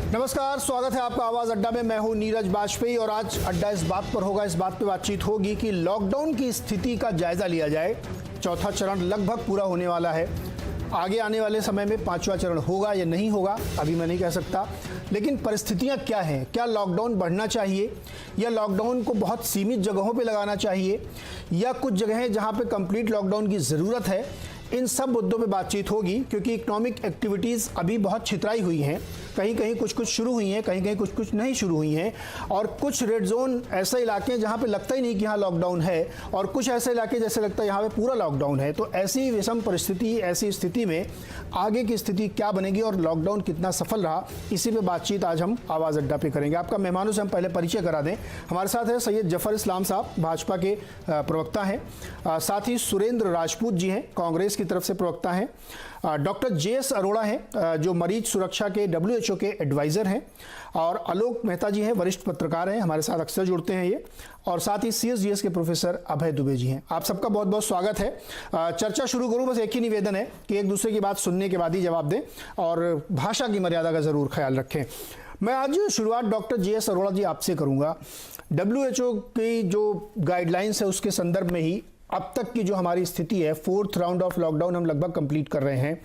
नमस्कार, स्वागत है आपका आवाज अड्डा में। मैं हूं नीरज बाजपेयी और आज अड्डा इस बात पर होगा, इस बात पे बातचीत होगी कि लॉकडाउन की स्थिति का जायजा लिया जाए। चौथा चरण लगभग पूरा होने वाला है। आगे आने वाले समय में पांचवा चरण होगा या नहीं होगा अभी मैं नहीं कह सकता, लेकिन परिस्थितियां क्या हैं? क्या लॉकडाउन बढ़ना चाहिए या लॉकडाउन को बहुत सीमित जगहों पे लगाना चाहिए या कुछ जगहें जहां पे कंप्लीट लॉकडाउन की ज़रूरत है? इन सब मुद्दों पे बातचीत होगी क्योंकि इकोनॉमिक एक्टिविटीज़ अभी बहुत छितराई हुई हैं। कहीं कहीं कुछ कुछ शुरू हुई हैं, कहीं कहीं कुछ कुछ नहीं शुरू हुई हैं, और कुछ रेड जोन ऐसे इलाके हैं जहाँ पे लगता ही नहीं कि यहाँ लॉकडाउन है, और कुछ ऐसे इलाके जैसे लगता है यहाँ पे पूरा लॉकडाउन है। तो ऐसी विषम परिस्थिति, ऐसी स्थिति में आगे की स्थिति क्या बनेगी और लॉकडाउन कितना सफल रहा, इसी पे बातचीत आज हम आवाज़ अड्डा पे करेंगे। आपका मेहमानों से हम पहले परिचय करा दें। हमारे साथ है सैयद जफर इस्लाम साहब, भाजपा के प्रवक्ता हैं। साथ ही सुरेंद्र राजपूत जी हैं, कांग्रेस की तरफ से प्रवक्ता हैं। डॉक्टर JS अरोड़ा हैं जो मरीज सुरक्षा के WHO के एडवाइज़र हैं, और आलोक मेहता जी हैं, वरिष्ठ पत्रकार हैं, हमारे साथ अक्सर जुड़ते हैं ये, और साथ ही CSDS के प्रोफेसर अभय दुबे जी हैं। आप सबका बहुत बहुत स्वागत है। चर्चा शुरू करूं, बस एक ही निवेदन है कि एक दूसरे की बात सुनने के बाद ही जवाब दें और भाषा की मर्यादा का ज़रूर ख्याल रखें। मैं आज शुरुआत डॉक्टर JS अरोड़ा जी आपसे करूँगा। WHO की जो गाइडलाइंस है उसके संदर्भ में ही अब तक की जो हमारी स्थिति है, 4th राउंड ऑफ लॉकडाउन हम लगभग कंप्लीट कर रहे हैं।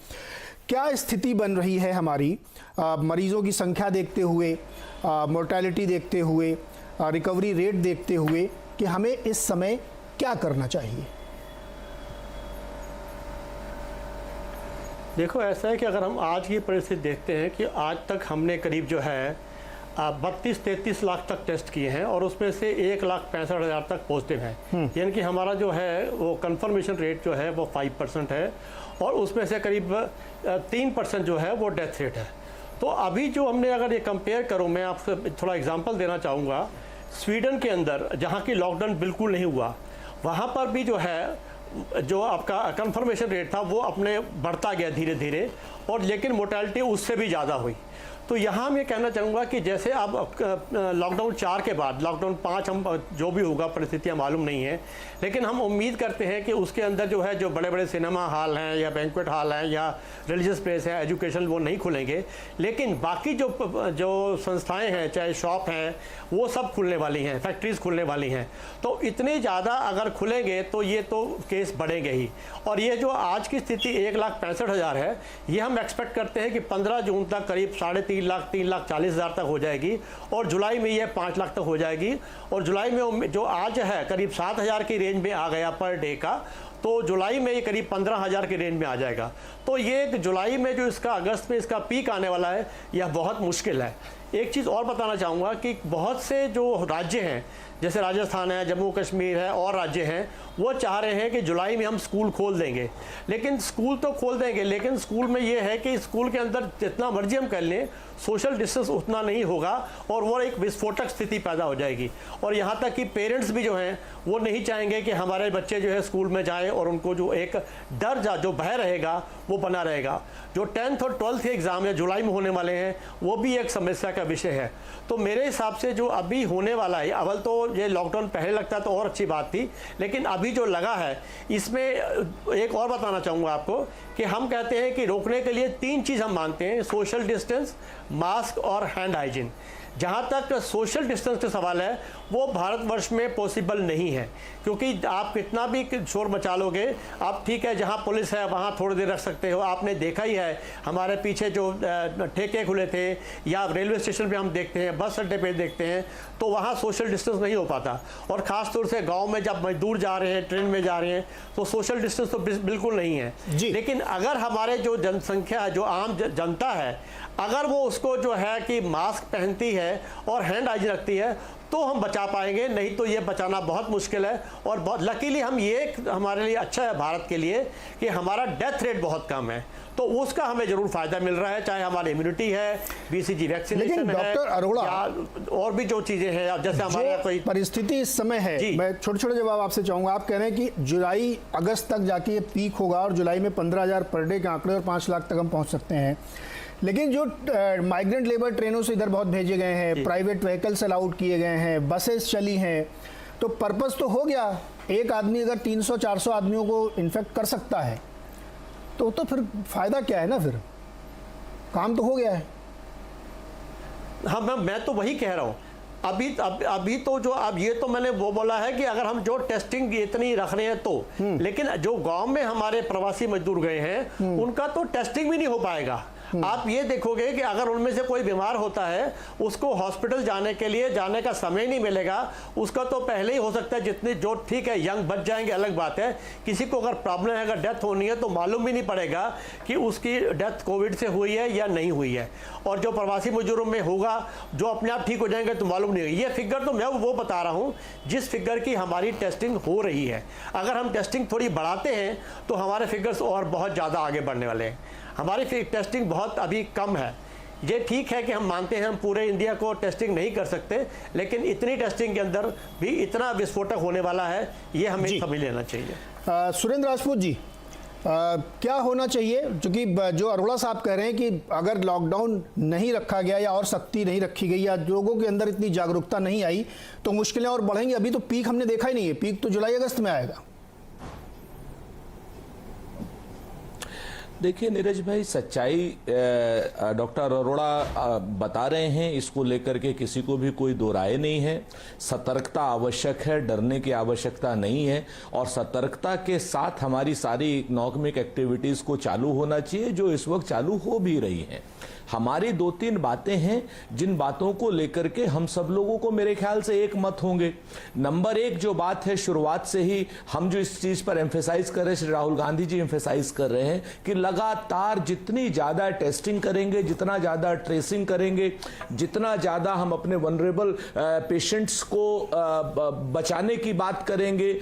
क्या स्थिति बन रही है हमारी मरीजों की संख्या देखते हुए, मोर्टेलिटी देखते हुए, रिकवरी रेट देखते हुए, कि हमें इस समय क्या करना चाहिए? देखो, ऐसा है कि अगर हम आज की परिस्थिति देखते हैं कि आज तक हमने करीब जो है 32-33 लाख तक टेस्ट किए हैं और उसमें से 1,65,000 तक पॉजिटिव हैं। यानी कि हमारा जो है वो कंफर्मेशन रेट जो है वो 5% है, और उसमें से करीब 3% जो है वो डेथ रेट है। तो अभी जो हमने अगर ये कंपेयर करूँ, मैं आपसे थोड़ा एग्जांपल देना चाहूँगा। स्वीडन के अंदर जहाँ की लॉकडाउन बिल्कुल नहीं हुआ, वहाँ पर भी जो है जो आपका कंफर्मेशन रेट था वो अपने बढ़ता गया धीरे धीरे, और लेकिन मोर्टेलिटी उससे भी ज़्यादा हुई। तो यहाँ मैं कहना चाहूँगा कि जैसे अब लॉकडाउन 4 के बाद लॉकडाउन 5 हम जो भी होगा परिस्थितियाँ मालूम नहीं है, लेकिन हम उम्मीद करते हैं कि उसके अंदर जो है जो बड़े बड़े सिनेमा हॉल हैं या बैंक्वेट हॉल हैं या रिलीजियस प्लेस है, एजुकेशन, वो नहीं खुलेंगे, लेकिन बाकी जो संस्थाएँ हैं, चाहे शॉप हैं, वो सब खुलने वाली हैं, फैक्ट्रीज़ खुलने वाली हैं। तो इतने ज़्यादा अगर खुलेंगे तो ये तो केस बढ़ेंगे ही, और ये जो आज की स्थिति 1,65,000 है, ये हम एक्सपेक्ट करते हैं कि 15 जून तक करीब 3.5 लाख 3,40,000 तक हो जाएगी, और जुलाई में ये 5 लाख तक हो जाएगी। और जुलाई में जो आज है करीब 7,000 की रेंज में आ गया पर डे का, तो जुलाई में ये करीब 15,000 की रेंज में आ जाएगा। तो ये जुलाई में जो इसका अगस्त में इसका पीक आने वाला है, यह बहुत मुश्किल है। एक चीज़ और बताना चाहूँगा कि बहुत से जो राज्य हैं, जैसे राजस्थान है, जम्मू कश्मीर है, और राज्य हैं, वो चाह रहे हैं कि जुलाई में हम स्कूल खोल देंगे। लेकिन स्कूल तो खोल देंगे, लेकिन स्कूल में ये है कि स्कूल के अंदर जितना मर्जी हम कर लें, सोशल डिस्टेंस उतना नहीं होगा, और वो एक विस्फोटक स्थिति पैदा हो जाएगी। और यहाँ तक कि पेरेंट्स भी जो हैं वो नहीं चाहेंगे कि हमारे बच्चे जो है स्कूल में जाएँ, और उनको जो एक डर जो भय रहेगा वो बना रहेगा। जो 10th और 12th के एग्ज़ाम है जुलाई में होने वाले हैं, वो भी एक समस्या का विषय है। तो मेरे हिसाब से जो अभी होने वाला है, अव्वल तो ये लॉकडाउन पहले लगता तो और अच्छी बात थी, लेकिन अभी जो लगा है इसमें एक और बताना चाहूँगा आपको कि हम कहते हैं कि रोकने के लिए 3 चीज़ हम मानते हैं: सोशल डिस्टेंस, मास्क और हैंड हाइजीन। जहाँ तक सोशल डिस्टेंस का सवाल है, वो भारतवर्ष में पॉसिबल नहीं है, क्योंकि आप कितना भी शोर मचा लोगे, आप ठीक है जहाँ पुलिस है वहाँ थोड़ी देर रख सकते हो। आपने देखा ही है हमारे पीछे जो ठेके खुले थे, या रेलवे स्टेशन पे हम देखते हैं, बस अड्डे पे देखते हैं, तो वहाँ सोशल डिस्टेंस नहीं हो पाता। और ख़ास तौर से गाँव में जब मजदूर जा रहे हैं, ट्रेन में जा रहे हैं, तो सोशल डिस्टेंस तो बिल्कुल नहीं है। लेकिन अगर हमारे जो जनसंख्या, जो आम जनता है, अगर वो उसको जो है कि मास्क पहनती है और हैंड हाइजीन रखती है, तो हम बचा पाएंगे, नहीं तो ये बचाना बहुत मुश्किल है। और बहुत लकीली हम ये हमारे लिए अच्छा है भारत के लिए कि हमारा डेथ रेट बहुत कम है, तो उसका हमें जरूर फायदा मिल रहा है, चाहे हमारी इम्यूनिटी है, BCG वैक्सीनेशन है, डॉक्टर अरोड़ा, और भी जो चीज़ें हैं, जैसे हमारा कोई परिस्थिति इस समय है। मैं छोटे छोटे जवाब आपसे चाहूँगा। आप कह रहे हैं कि जुलाई अगस्त तक जाके ये पीक होगा और जुलाई में 15,000 पर डे के आंकड़े और 5 लाख तक हम पहुँच सकते हैं, लेकिन जो माइग्रेंट लेबर ट्रेनों से इधर बहुत भेजे गए हैं, प्राइवेट व्हीकल्स अलाउड किए गए हैं, बसेस चली हैं, तो पर्पस तो हो गया। एक आदमी अगर 300-400 आदमियों को इन्फेक्ट कर सकता है तो फिर फ़ायदा क्या है ना, फिर काम तो हो गया है। हाँ मैं तो वही कह रहा हूँ। अभी तो जो अब ये तो मैंने वो बोला है कि अगर हम जो टेस्टिंग इतनी रख रहे हैं तो, लेकिन जो गांव में हमारे प्रवासी मजदूर गए हैं उनका तो टेस्टिंग भी नहीं हो पाएगा। आप ये देखोगे कि अगर उनमें से कोई बीमार होता है, उसको हॉस्पिटल जाने के लिए जाने का समय नहीं मिलेगा। उसका तो पहले ही हो सकता है, जितने जो ठीक है यंग बच जाएंगे अलग बात है, किसी को अगर प्रॉब्लम है, अगर डेथ होनी है तो मालूम भी नहीं पड़ेगा कि उसकी डेथ कोविड से हुई है या नहीं हुई है। और जो प्रवासी मजदूरों में होगा जो अपने आप ठीक हो जाएंगे तो मालूम नहीं होगा। ये फिगर तो मैं वो बता रहा हूँ जिस फिगर की हमारी टेस्टिंग हो रही है। अगर हम टेस्टिंग थोड़ी बढ़ाते हैं तो हमारे फिगर्स और बहुत ज़्यादा आगे बढ़ने वाले हैं। हमारी टेस्टिंग बहुत अभी कम है। ये ठीक है कि हम मानते हैं हम पूरे इंडिया को टेस्टिंग नहीं कर सकते, लेकिन इतनी टेस्टिंग के अंदर भी इतना विस्फोटक होने वाला है, ये हमें समझ लेना चाहिए। सुरेंद्र राजपूत जी, क्या होना चाहिए, क्योंकि जो अरोड़ा साहब कह रहे हैं कि अगर लॉकडाउन नहीं रखा गया या और सख्ती नहीं रखी गई या लोगों के अंदर इतनी जागरूकता नहीं आई तो मुश्किलें और बढ़ेंगी। अभी तो पीक हमने देखा ही नहीं है, पीक तो जुलाई अगस्त में आएगा। देखिए नीरज भाई, सच्चाई डॉक्टर अरोड़ा बता रहे हैं, इसको लेकर के किसी को भी कोई दो राय नहीं है। सतर्कता आवश्यक है, डरने की आवश्यकता नहीं है, और सतर्कता के साथ हमारी सारी इकोनॉमिक एक्टिविटीज को चालू होना चाहिए, जो इस वक्त चालू हो भी रही हैं। हमारी 2-3 बातें हैं जिन बातों को लेकर के हम सब लोगों को मेरे ख्याल से एक मत होंगे। नंबर 1 जो बात है, शुरुआत से ही हम जो इस चीज पर एम्फेसाइज कर रहे हैं, श्री राहुल गांधी जी एम्फेसाइज कर रहे हैं कि लगातार जितनी ज्यादा टेस्टिंग करेंगे, जितना ज्यादा ट्रेसिंग करेंगे, जितना ज्यादा हम अपने वनरेबल पेशेंट्स को बचाने की बात करेंगे,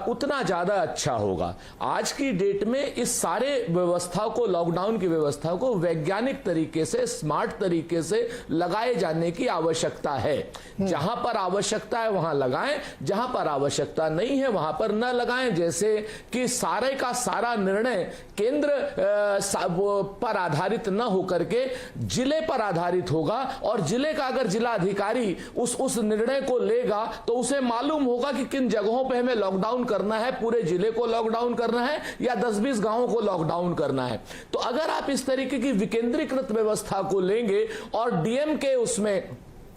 उतना ज्यादा अच्छा होगा। आज की डेट में इस सारे व्यवस्था को, लॉकडाउन की व्यवस्था को वैज्ञानिक तरीके से, स्मार्ट तरीके से लगाए जाने की आवश्यकता है। जहां पर आवश्यकता है वहां लगाएं, जहां पर आवश्यकता नहीं है वहां पर न लगाएं। जैसे कि सारे का सारा निर्णय केंद्र पर आधारित न होकर के जिले पर आधारित होगा, और जिले का अगर जिला अधिकारी उस निर्णय को लेगा तो उसे मालूम होगा कि किन जगहों पे हमें लॉकडाउन करना है, पूरे जिले को लॉकडाउन करना है या 10-20 गांवों को लॉकडाउन करना है। तो अगर आप इस तरीके की विकेंद्रीकृत व्यवस्था को लेंगे और डीएम के उसमें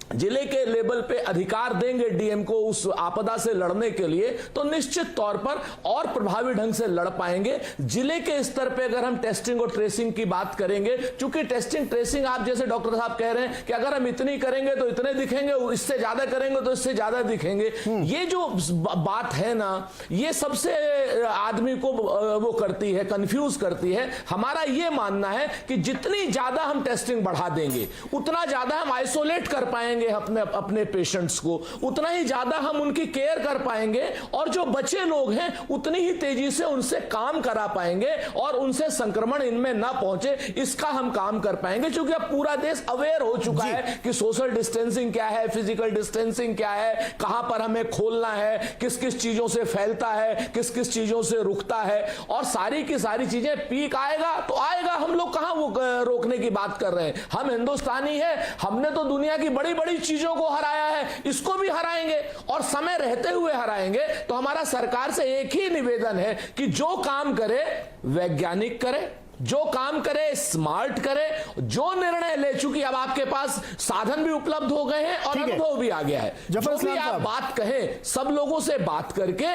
जिले के लेवल पे अधिकार देंगे डीएम को उस आपदा से लड़ने के लिए, तो निश्चित तौर पर और प्रभावी ढंग से लड़ पाएंगे। जिले के स्तर पे अगर हम टेस्टिंग और ट्रेसिंग की बात करेंगे, चूंकि टेस्टिंग ट्रेसिंग आप जैसे डॉक्टर साहब कह रहे हैं कि अगर हम इतनी करेंगे तो इतने दिखेंगे, इससे ज्यादा करेंगे तो इससे ज्यादा दिखेंगे, ये जो बात है ना, ये सबसे आदमी को वो करती है, कंफ्यूज करती है। हमारा ये मानना है कि जितनी ज्यादा हम टेस्टिंग बढ़ा देंगे उतना ज्यादा हम आइसोलेट कर पाएंगे अपने पेशेंट्स को, उतना ही ज्यादा हम उनकी केयर कर पाएंगे, और जो बचे लोग हैं उतनी ही तेजी से उनसे काम करा पाएंगे और उनसे संक्रमण इनमें ना पहुंचे, इसका हम काम कर पाएंगे। क्योंकि अब पूरा देश अवेयर हो चुका है कि सोशल डिस्टेंसिंग क्या है, फिजिकल डिस्टेंसिंग क्या है, कहां पर हमें खोलना है, किस किस चीजों से फैलता है, किस किस चीजों से रुकता है, और सारी की सारी चीजें। पीक आएगा तो आएगा, हम लोग कहां वो रोकने की बात कर रहे हैं। हम हिंदुस्तानी है, हमने तो दुनिया की बड़ी बड़ी चीजों को हराया है, इसको भी हराएंगे और समय रहते हुए हराएंगे। तो हमारा सरकार से एक ही निवेदन है कि जो काम करे वैज्ञानिक करे, जो काम करे स्मार्ट करे, जो निर्णय ले, चूंकि अब आपके पास साधन भी उपलब्ध हो गए हैं और अनुभव भी आ गया है। जो भी आप बात कहें, सब लोगों से बात करके।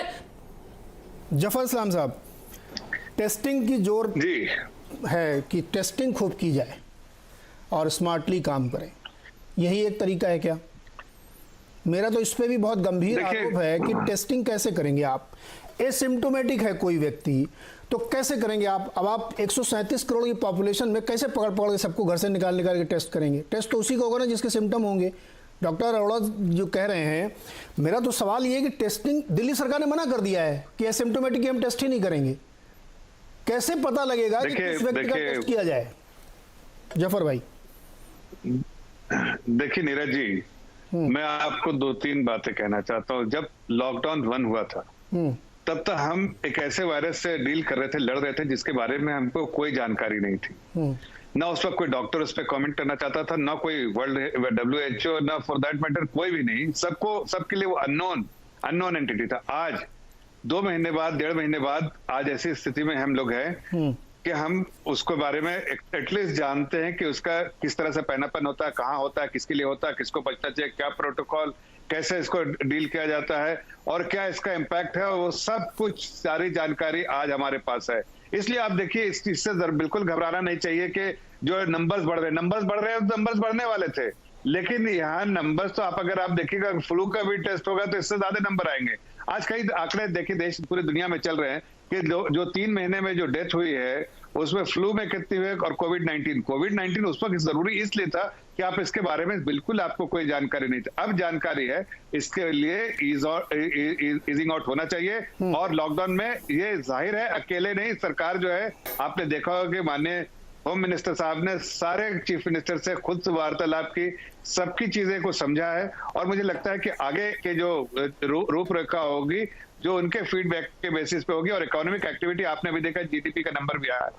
जफर इस्लाम साहब, टेस्टिंग की जोर है कि टेस्टिंग खूब की जाए और स्मार्टली काम करें, यही एक तरीका है क्या? मेरा तो इस पे भी बहुत गंभीर आरोप है कि टेस्टिंग कैसे करेंगे आप? एसिम्प्टोमेटिक है कोई व्यक्ति तो कैसे करेंगे आप? अब आप 137 करोड़ की पॉपुलेशन में कैसे पकड़ के सबको घर से निकाल के टेस्ट करेंगे? टेस्ट तो उसी को होगा ना जिसके सिम्टम होंगे। डॉक्टर अरोड़ा जो कह रहे हैं, मेरा तो सवाल ये है कि टेस्टिंग, दिल्ली सरकार ने मना कर दिया है कि एसिम्प्टोमेटिक हम टेस्ट ही नहीं करेंगे। कैसे पता लगेगा कि किस व्यक्ति का टेस्ट किया जाए? जफर भाई। देखिए नीरज जी, मैं आपको 2-3 बातें कहना चाहता हूँ। जब लॉकडाउन 1 हुआ था तब तक हम एक ऐसे वायरस से डील कर रहे थे, लड़ रहे थे, जिसके बारे में हमको कोई जानकारी नहीं थी। ना उस वक्त कोई डॉक्टर उस पर कमेंट करना चाहता था, ना कोई वर्ल्ड WHO, ना फॉर दैट मैटर कोई भी नहीं। सबके लिए वो अननोन एंटिटी था। आज 2 महीने बाद, 1.5 महीने बाद, आज ऐसी स्थिति में हम लोग हैं कि हम उसके बारे में एटलीस्ट जानते हैं कि उसका किस तरह से पैनापन होता है, कहाँ होता है, किसके लिए होता है, किसको बचना चाहिए, क्या प्रोटोकॉल, कैसे इसको डील किया जाता है और क्या इसका इम्पैक्ट है, वो सब कुछ सारी जानकारी आज हमारे पास है। इसलिए आप देखिए इससे बिल्कुल घबराना नहीं चाहिए कि जो नंबर्स बढ़ रहे हैं तो नंबर्स बढ़ने वाले थे, लेकिन यहाँ नंबर्स तो आप अगर आप देखिएगा फ्लू का भी टेस्ट होगा तो इससे ज्यादा नंबर आएंगे। आज कई आंकड़े देखिए देश पूरी दुनिया में चल रहे हैं कि जो 3 महीने में जो डेथ हुई है उसमें फ्लू में कितनी हुई और कोविड-19 उस वक्त जरूरी इसलिए था कि आप इसके बारे में बिल्कुल आपको कोई जानकारी नहीं थी। अब जानकारी है, इसके लिए ईजिंग आउट होना चाहिए और लॉकडाउन में ये जाहिर है अकेले नहीं, सरकार जो है आपने देखा होगा कि माननीय होम मिनिस्टर साहब ने सारे चीफ मिनिस्टर से खुद वार्तालाप की, सबकी चीजें को समझा है और मुझे लगता है कि आगे के जो रूपरेखा होगी जो उनके फीडबैक के बेसिस पे होगी। और इकोनॉमिक एक्टिविटी आपने अभी देखा, जीडीपी का नंबर भी आया,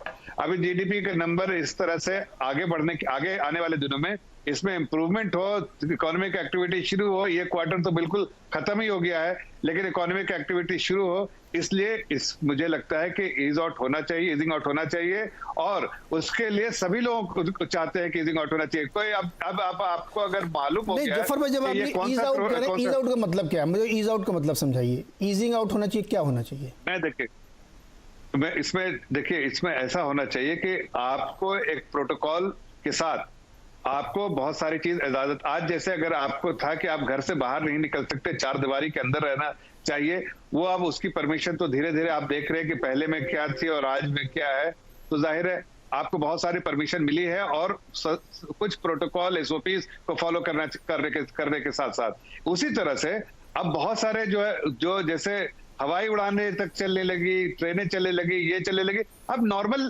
अभी जीडीपी का नंबर इस तरह से आगे आने वाले दिनों में इसमें इंप्रूवमेंट हो, इकोनॉमिक एक्टिविटी शुरू हो। ये क्वार्टर तो बिल्कुल खत्म ही हो गया है, लेकिन इकोनॉमिक एक्टिविटी शुरू हो, इसलिए मुझे लगता है कि ईजिंग आउट होना चाहिए और उसके लिए सभी लोग चाहते हैं कि ईजिंग आउट होना चाहिए। कोई अब आपको अगर मालूम हो गया जफर भाई, जब आपने ईज आउट कह रहे हैं, ईज आउट का मतलब क्या है? मुझे ईज आउट का मतलब समझाइए। ईजिंग आउट होना चाहिए, क्या होना चाहिए? इसमें ऐसा होना चाहिए कि आपको एक प्रोटोकॉल के साथ आपको बहुत सारी चीज इजाजत, आज जैसे अगर आपको था कि आप घर से बाहर नहीं निकल सकते, 4 दीवारी के अंदर रहना चाहिए, वो अब उसकी परमिशन तो धीरे धीरे आप देख रहे हैं कि पहले में क्या थी और आज में क्या है, तो जाहिर है आपको बहुत सारी परमिशन मिली है और कुछ प्रोटोकॉल एसओपीज को फॉलो करने के साथ साथ उसी तरह से अब बहुत सारे जो जैसे हवाई उड़ाने तक चलने लगी, ट्रेनें चलने लगी, ये चलने लगी, अब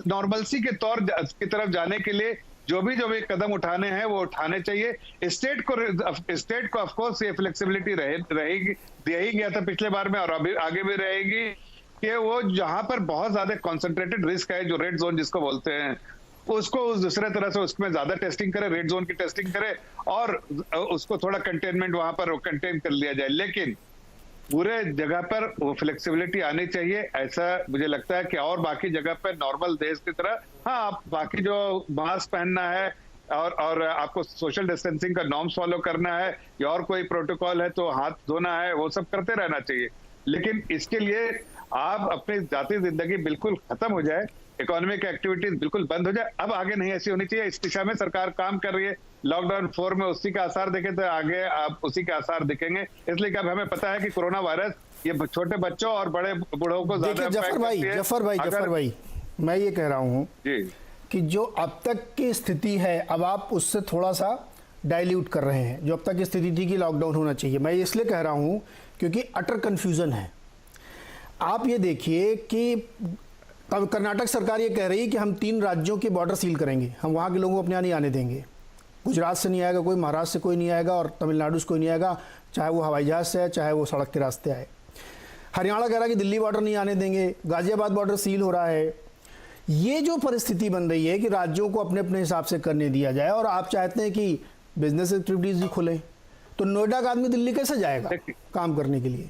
नॉर्मलसी के तौर की तरफ जाने के लिए जो भी कदम उठाने हैं वो उठाने चाहिए। स्टेट को ऑफ कोर्स ये फ्लेक्सिबिलिटी रहेगी, दिया ही गया था पिछले बार में और अभी आगे भी रहेगी कि वो जहां पर बहुत ज्यादा कॉन्सेंट्रेटेड रिस्क है, जो रेड जोन जिसको बोलते हैं, उसको उस दूसरे तरह से उसमें ज्यादा टेस्टिंग करे, रेड जोन की टेस्टिंग करे और उसको थोड़ा कंटेनमेंट वहां पर कंटेन कर लिया जाए। लेकिन पूरे जगह पर वो फ्लेक्सिबिलिटी आनी चाहिए, ऐसा मुझे लगता है कि और बाकी जगह पर नॉर्मल देश की तरह, हाँ आप बाकी जो मास्क पहनना है और आपको सोशल डिस्टेंसिंग का नॉर्म्स फॉलो करना है या और कोई प्रोटोकॉल है तो हाथ धोना है, वो सब करते रहना चाहिए। लेकिन इसके लिए आप अपनी जाती जिंदगी बिल्कुल खत्म हो जाए, इकोनॉमिक एक्टिविटीज बिल्कुल बंद हो जाए, अब आगे नहीं ऐसी होनी चाहिए। इस दिशा में सरकार काम कर रही है। लॉकडाउन 4 में उसी का आसार देखे तो आगे आप उसी के आसार दिखेंगे, इसलिए कि अब हमें पता है कि कोरोना वायरस ये छोटे बच्चों और बड़े बूढ़ों को ज्यादा। जफर भाई मैं ये कह रहा हूँ कि जो अब तक की स्थिति है अब आप उससे थोड़ा सा डाइल्यूट कर रहे हैं। जो अब तक की स्थिति थी कि लॉकडाउन होना चाहिए, मैं इसलिए कह रहा हूँ क्योंकि अटर कन्फ्यूजन है। आप ये देखिए कि कर्नाटक सरकार ये कह रही है कि हम 3 राज्यों के बॉर्डर सील करेंगे, हम वहाँ के लोगों को अपने यहाँ नहीं आने देंगे। गुजरात से नहीं आएगा कोई, महाराष्ट्र से कोई नहीं आएगा और तमिलनाडु से कोई नहीं आएगा, चाहे वो हवाई जहाज से आए चाहे वो सड़क के रास्ते आए। हरियाणा कह रहा है कि दिल्ली बॉर्डर नहीं आने देंगे, गाजियाबाद बॉर्डर सील हो रहा है। ये जो परिस्थिति बन रही है कि राज्यों को अपने अपने हिसाब से करने दिया जाए और आप चाहते हैं कि बिजनेस एक्टिविटीज भी खुलें, तो नोएडा का आदमी दिल्ली कैसे जाएगा काम करने के लिए?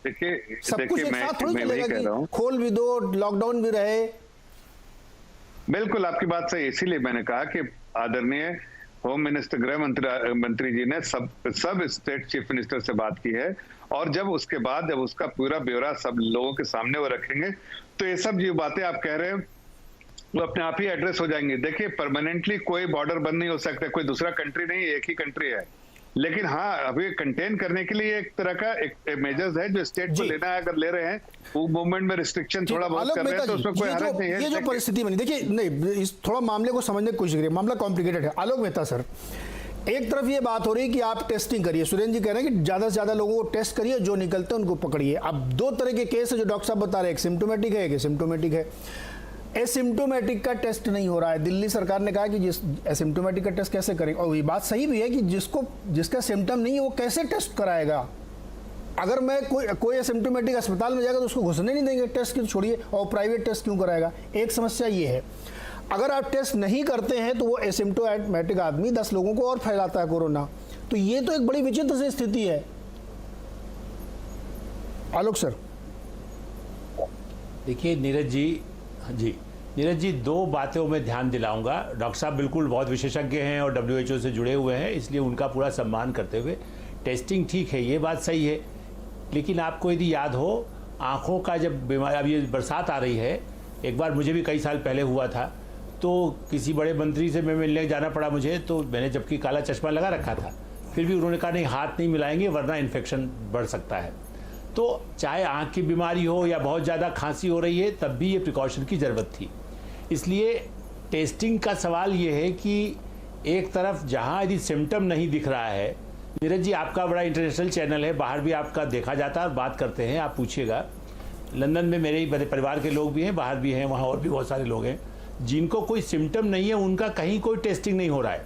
देखिए सब कुछ एक साथ थोड़ी चलेगा कि खोल भी दो, लॉकडाउन भी रहे। बिल्कुल आपकी बात सही, इसीलिए मैंने कहा कि आदरणीय होम मिनिस्टर गृह मंत्री जी ने सब स्टेट चीफ मिनिस्टर से बात की है और जब उसके बाद जब उसका पूरा ब्यौरा सब लोगों के सामने वो रखेंगे तो ये सब जो बातें आप कह रहे हैं वो अपने आप ही एड्रेस हो जाएंगी। देखिए परमानेंटली कोई बॉर्डर बंद नहीं हो सकता, कोई दूसरा कंट्री नहीं, एक ही कंट्री है। लेकिन हाँ अभी कंटेन करने के लिए एक तरह का एक मेजर्स है जो स्टेट को लेना है, अगर ले रहे हैं वो मूवमेंट में रिस्ट्रिक्शन थोड़ा बहुत कर रहे हैं तो उसमें कोई हर्ज नहीं है। ये जो परिस्थिति बनी, देखिए नहीं इस थोड़ा मामले को समझने की कोशिश करिए, मामला कॉम्प्लिकेटेड है। आलोक मेहता सर, एक तरफ ये बात हो रही है कि आप टेस्टिंग करिए, सुरेंद्र जी कह रहे हैं कि ज्यादा से ज्यादा लोगों को टेस्ट करिए, जो निकलते हैं उनको पकड़िए। अब 2 तरह के केस है जो डॉक्टर साहब बता रहे हैं, एक सिम्टोमेटिक है एक एसिम्टोमेटिक है। एसिम्टोमेटिक का टेस्ट नहीं हो रहा है, दिल्ली सरकार ने कहा कि जिस एसिम्टोमेटिक का टेस्ट कैसे करेंगे, और ये बात सही भी है कि जिसका सिम्टम नहीं है वो कैसे टेस्ट कराएगा। अगर मैं कोई एसिम्टोमेटिक अस्पताल में जाएगा तो उसको घुसने नहीं देंगे, टेस्ट की छोड़िए, और प्राइवेट टेस्ट क्यों कराएगा। एक समस्या ये है, अगर आप टेस्ट नहीं करते हैं तो वो एसिम्टोमेटिक आदमी 10 लोगों को और फैलाता है कोरोना। तो ये तो एक बड़ी विचित्र सी स्थिति है। आलोक सर देखिए नीरज जी, जी नीरज जी, दो बातों में ध्यान दिलाऊंगा। डॉक्टर साहब बिल्कुल बहुत विशेषज्ञ हैं और WHO से जुड़े हुए हैं, इसलिए उनका पूरा सम्मान करते हुए टेस्टिंग ठीक है, ये बात सही है। लेकिन आपको यदि याद हो, आँखों का जब बीमारी, अब ये बरसात आ रही है, एक बार मुझे भी कई साल पहले हुआ था, तो किसी बड़े मंत्री से मैं मिलने जाना पड़ा मुझे, तो मैंने जबकि काला चश्मा लगा रखा था, फिर भी उन्होंने कहा नहीं, हाथ नहीं मिलाएंगे वरना इन्फेक्शन बढ़ सकता है। तो चाहे आँख की बीमारी हो या बहुत ज़्यादा खांसी हो रही है, तब भी ये प्रिकॉशन की ज़रूरत थी। इसलिए टेस्टिंग का सवाल ये है कि एक तरफ जहाँ यदि सिम्टम नहीं दिख रहा है, नीरज जी आपका बड़ा इंटरनेशनल चैनल है, बाहर भी आपका देखा जाता है और बात करते हैं, आप पूछिएगा। लंदन में मेरे ही बड़े परिवार के लोग भी हैं, बाहर भी हैं, वहाँ और भी बहुत सारे लोग हैं जिनको कोई सिम्टम नहीं है, उनका कहीं कोई टेस्टिंग नहीं हो रहा है।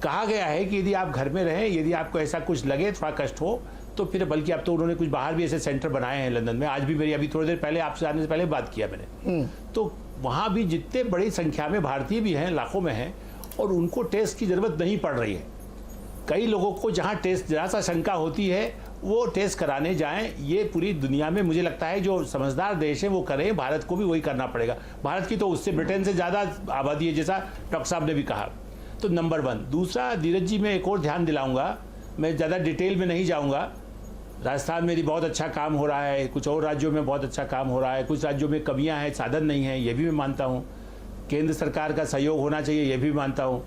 कहा गया है कि यदि आप घर में रहें, यदि आपको ऐसा कुछ लगे, थोड़ा कष्ट हो, तो फिर बल्कि अब तो उन्होंने कुछ बाहर भी ऐसे सेंटर बनाए हैं लंदन में। आज भी मेरी, अभी थोड़ी देर पहले आपसे आने से पहले बात किया मैंने, तो वहाँ भी जितने बड़ी संख्या में भारतीय भी हैं, लाखों में हैं, और उनको टेस्ट की ज़रूरत नहीं पड़ रही है। कई लोगों को जहाँ टेस्ट जरा सा शंका होती है वो टेस्ट कराने जाएं। ये पूरी दुनिया में मुझे लगता है जो समझदार देश है वो करें, भारत को भी वही करना पड़ेगा। भारत की तो उससे ब्रिटेन से ज़्यादा आबादी है, जैसा डॉक्टर साहब ने भी कहा। तो नंबर 1। दूसरा, धीरज जी मैं एक और ध्यान दिलाऊंगा, मैं ज़्यादा डिटेल में नहीं जाऊँगा। राजस्थान में भी बहुत अच्छा काम हो रहा है, कुछ और राज्यों में बहुत अच्छा काम हो रहा है, कुछ राज्यों में कमियाँ हैं, साधन नहीं है, ये भी मैं मानता हूँ। केंद्र सरकार का सहयोग होना चाहिए, ये भी मानता हूँ।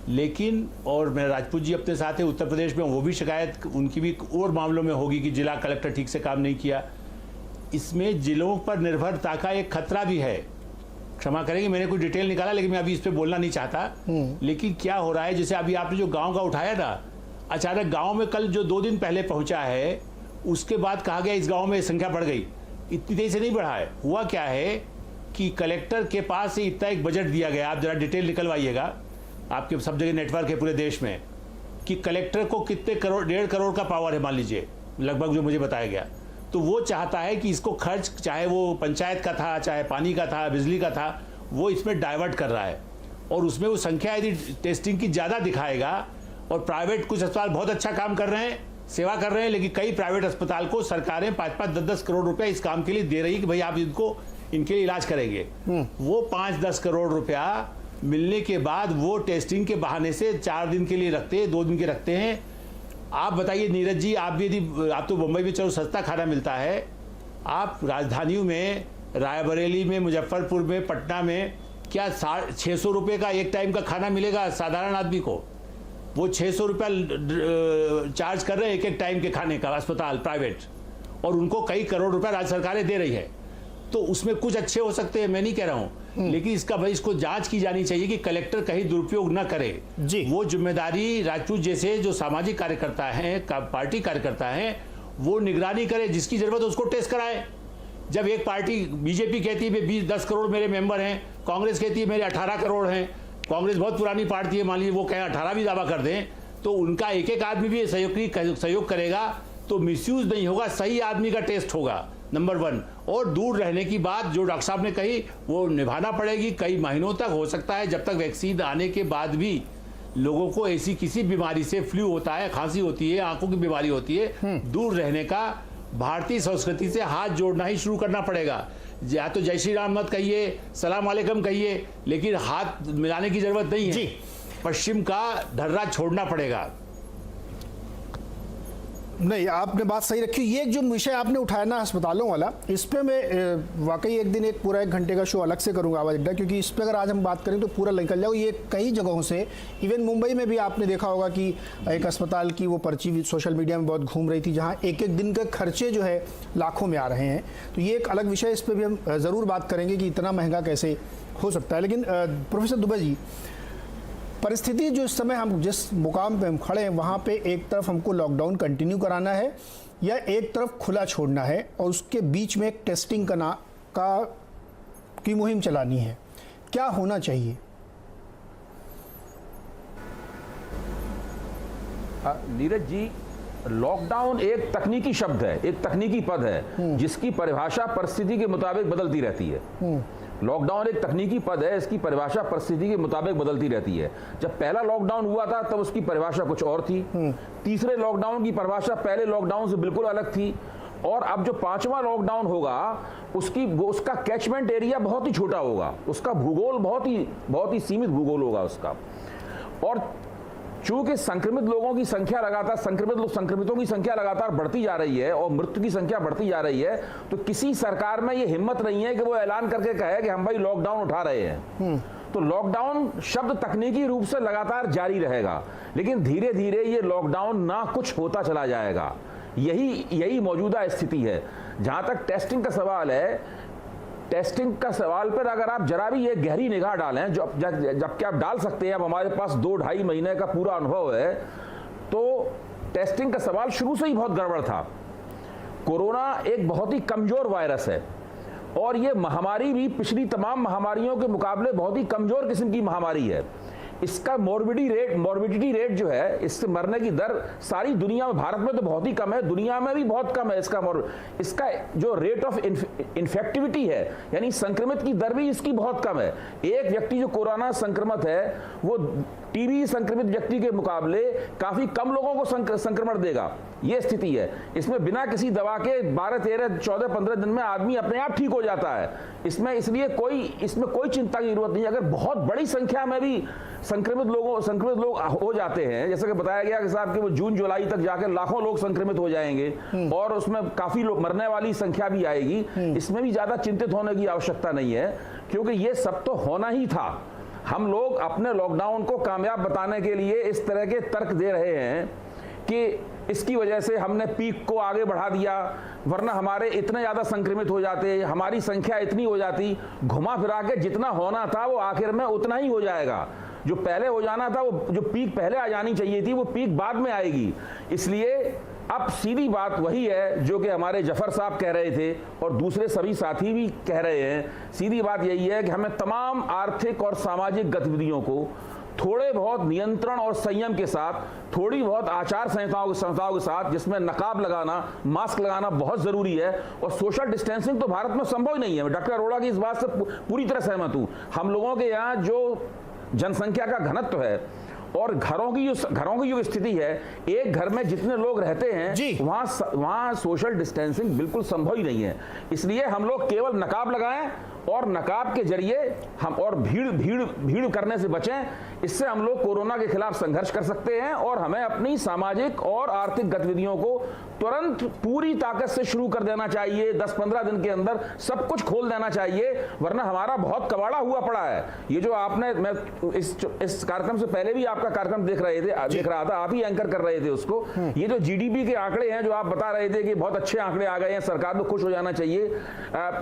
लेकिन और मेरा राजपूत जी अपने साथ है उत्तर प्रदेश में, वो भी शिकायत उनकी भी और मामलों में होगी कि जिला कलेक्टर ठीक से काम नहीं किया। इसमें जिलों पर निर्भरता का एक खतरा भी है। क्षमा करेंगे, मैंने कुछ डिटेल निकाला लेकिन मैं अभी इस पर बोलना नहीं चाहता। लेकिन क्या हो रहा है, जैसे अभी आपने जो गाँव का उठाया ना, अचानक गाँव में कल जो 2 दिन पहले पहुँचा है, उसके बाद कहा गया इस गाँव में संख्या बढ़ गई। इतनी तेज़ी से नहीं बढ़ा है। हुआ क्या है कि कलेक्टर के पास से इतना एक बजट दिया गया, आप जरा डिटेल निकलवाइएगा, आपके सब जगह नेटवर्क है पूरे देश में, कि कलेक्टर को कितने करोड़, 1.5 करोड़ का पावर है मान लीजिए लगभग, जो मुझे बताया गया। तो वो चाहता है कि इसको खर्च, चाहे वो पंचायत का था, चाहे पानी का था, बिजली का था, वो इसमें डाइवर्ट कर रहा है। और उसमें वो संख्या यदि टेस्टिंग की ज़्यादा दिखाएगा, और प्राइवेट कुछ अस्पताल बहुत अच्छा काम कर रहे हैं, सेवा कर रहे हैं, लेकिन कई प्राइवेट अस्पताल को सरकारें 5-5, 10-10 करोड़ रुपया इस काम के लिए दे रही कि भाई आप इनके लिए इलाज करेंगे। वो 5-10 करोड़ रुपया मिलने के बाद वो टेस्टिंग के बहाने से 4 दिन के लिए रखते हैं, 2 दिन के रखते हैं। आप बताइए नीरज जी, आप भी यदि, आप तो मुंबई में चलो सस्ता खाना मिलता है, आप राजधानियों में, रायबरेली में, मुजफ्फरपुर में, पटना में क्या 600 रुपये का एक टाइम का खाना मिलेगा साधारण आदमी को? वो 600 रुपया चार्ज कर रहे हैं एक टाइम के खाने का अस्पताल प्राइवेट, और उनको कई करोड़ रुपया राज्य सरकारें दे रही है। तो उसमें कुछ अच्छे हो सकते हैं, मैं नहीं कह रहा हूं, लेकिन इसका भाई इसको जांच की जानी चाहिए कि कलेक्टर कहीं दुरुपयोग न करे जी। वो जिम्मेदारी राजपूत जैसे जो सामाजिक कार्यकर्ता हैं, पार्टी कार्यकर्ता हैं, वो निगरानी करे, जिसकी जरूरत है उसको टेस्ट कराए। जब एक पार्टी बीजेपी कहती है 20-10 करोड़ मेरे मेंबर हैं, कांग्रेस कहती है मेरे 18 करोड़ हैं, कांग्रेस बहुत पुरानी पार्टी है, मान लीजिए वो कहें 18 भी दावा कर दें, तो उनका एक आदमी भी सहयोग करेगा तो मिसयूज नहीं होगा, सही आदमी का टेस्ट होगा, नंबर 1। और दूर रहने की बात जो डॉक्टर साहब ने कही वो निभाना पड़ेगी, कई महीनों तक हो सकता है, जब तक वैक्सीन आने के बाद भी लोगों को ऐसी किसी बीमारी से, फ्लू होता है, खांसी होती है, आंखों की बीमारी होती है, दूर रहने का भारतीय संस्कृति से हाथ जोड़ना ही शुरू करना पड़ेगा। या तो जय श्री राम मत कहिए, सलाम वालेकुम कहिए, लेकिन हाथ मिलाने की जरूरत नहीं है। पश्चिम का ढर्रा छोड़ना पड़ेगा। नहीं, आपने बात सही रखी। ये जो विषय आपने उठाया ना अस्पतालों वाला, इस पे मैं वाकई एक दिन एक पूरा 1 घंटे का शो अलग से करूंगा आवाज अड्डा, क्योंकि इस पे अगर आज हम बात करें तो पूरा निकल जाओ। ये कई जगहों से, इवन मुंबई में भी आपने देखा होगा कि एक अस्पताल की वो पर्ची सोशल मीडिया में बहुत घूम रही थी, जहाँ एक दिन के खर्चे जो है लाखों में आ रहे हैं। तो ये एक अलग विषय, इस पर भी हम ज़रूर बात करेंगे कि इतना महंगा कैसे हो सकता है। लेकिन प्रोफेसर दुबे जी, परिस्थिति जो इस समय हम जिस मुकाम पे हम खड़े हैं, वहाँ पे एक तरफ हमको लॉकडाउन कंटिन्यू कराना है या एक तरफ खुला छोड़ना है, और उसके बीच में एक टेस्टिंग की मुहिम चलानी है, क्या होना चाहिए? नीरज जी, लॉकडाउन एक तकनीकी शब्द है, एक तकनीकी पद है, जिसकी परिभाषा परिस्थिति के मुताबिक बदलती रहती है। लॉकडाउन एक तकनीकी पद है, इसकी परिभाषा परिस्थिति के मुताबिक बदलती रहती है। जब पहला लॉकडाउन हुआ था तब उसकी परिभाषा कुछ और थी, तीसरे लॉकडाउन की परिभाषा पहले लॉकडाउन से बिल्कुल अलग थी, और अब जो 5वां लॉकडाउन होगा उसका कैचमेंट एरिया बहुत ही छोटा होगा, उसका भूगोल बहुत ही सीमित भूगोल होगा उसका। और चूंकि संक्रमित लोगों की संख्या लगातार संक्रमितों की संख्या लगातार बढ़ती जा रही है और मृत्यु की संख्या बढ़ती जा रही है, तो किसी सरकार में ये हिम्मत नहीं है कि वो ऐलान करके कहे कि हम भाई लॉकडाउन उठा रहे हैं। तो लॉकडाउन शब्द तकनीकी रूप से लगातार जारी रहेगा, लेकिन धीरे धीरे ये लॉकडाउन ना कुछ होता चला जाएगा। यही मौजूदा स्थिति है। जहां तक टेस्टिंग का सवाल है, टेस्टिंग का सवाल पर अगर आप जरा भी ये गहरी निगाह डालें, जबकि आप डाल सकते हैं, अब हमारे पास 2-2.5 महीने का पूरा अनुभव है, तो टेस्टिंग का सवाल शुरू से ही बहुत गड़बड़ था। कोरोना एक बहुत ही कमजोर वायरस है और ये महामारी भी पिछली तमाम महामारियों के मुकाबले बहुत ही कमजोर किस्म की महामारी है। इसका मॉर्बिडिटी रेट जो है, इससे मरने की दर सारी दुनिया में, भारत में तो बहुत ही कम है, दुनिया में भी बहुत कम है। इसका जो रेट ऑफ इन्फेक्टिविटी है, यानी संक्रमित की दर भी इसकी बहुत कम है। एक व्यक्ति जो कोरोना संक्रमित है वो टीबी संक्रमित व्यक्ति के मुकाबले काफी कम लोगों को संक्रमण देगा। यह स्थिति है। इसमें बिना किसी दवा के 12, 13, 14, 15 दिन में आदमी अपने आप ठीक हो जाता है। इसमें कोई चिंता की जरूरत नहीं। अगर बहुत बड़ी संख्या में भी संक्रमित लोग हो जाते हैं, जैसे कि बताया गया कि साहब कि वो जून जुलाई तक जाकर लाखों लोग संक्रमित हो जाएंगे और उसमें काफी लोग मरने वाली संख्या भी आएगी, इसमें भी ज्यादा चिंतित होने की आवश्यकता नहीं है, क्योंकि ये सब तो होना ही था। हम लोग अपने लॉकडाउन को कामयाब बताने के लिए इस तरह के तर्क दे रहे हैं कि इसकी वजह से हमने पीक को आगे बढ़ा दिया, वरना हमारे इतने ज्यादा संक्रमित हो जाते, हमारी संख्या इतनी हो जाती। घुमा फिरा के जितना होना था वो आखिर में उतना ही हो जाएगा। जो पहले हो जाना था, वो जो पीक पहले आ जानी चाहिए थी, वो पीक बाद में आएगी। इसलिए अब सीधी बात वही है जो कि हमारे जफर साहब कह रहे थे और दूसरे सभी साथी भी कह रहे हैं। सीधी बात यही है कि हमें तमाम आर्थिक और सामाजिक गतिविधियों को थोड़े बहुत नियंत्रण और संयम के साथ, थोड़ी बहुत आचार संहिताओं के साथ, जिसमें नकाब लगाना, मास्क लगाना बहुत जरूरी है। और सोशल डिस्टेंसिंग तो भारत में संभव ही नहीं है। डॉक्टर अरोड़ा की इस बात से पूरी तरह सहमत हूं। हम लोगों के यहाँ जो जनसंख्या का घनत्व है और घरों की जो स्थिति है, एक घर में जितने लोग रहते हैं वहां सोशल डिस्टेंसिंग बिल्कुल संभव ही नहीं है। इसलिए हम लोग केवल नकाब लगाएं और नकाब के जरिए हम और भीड़ करने से बचें। इससे हम लोग कोरोना के खिलाफ संघर्ष कर सकते हैं और हमें अपनी सामाजिक और आर्थिक गतिविधियों को तुरंत पूरी ताकत से शुरू कर देना चाहिए। 10-15 दिन के अंदर सब कुछ खोल देना चाहिए, वरना हमारा बहुत कबाड़ा हुआ पड़ा है। ये जो आपने, मैं इस कार्यक्रम से पहले भी आपका कार्यक्रम देख रहा था, आप ही एंकर कर रहे थे उसको। ये जो जीडीपी के आंकड़े हैं जो आप बता रहे थे कि बहुत अच्छे आंकड़े आ गए हैं, सरकार को खुश हो जाना चाहिए।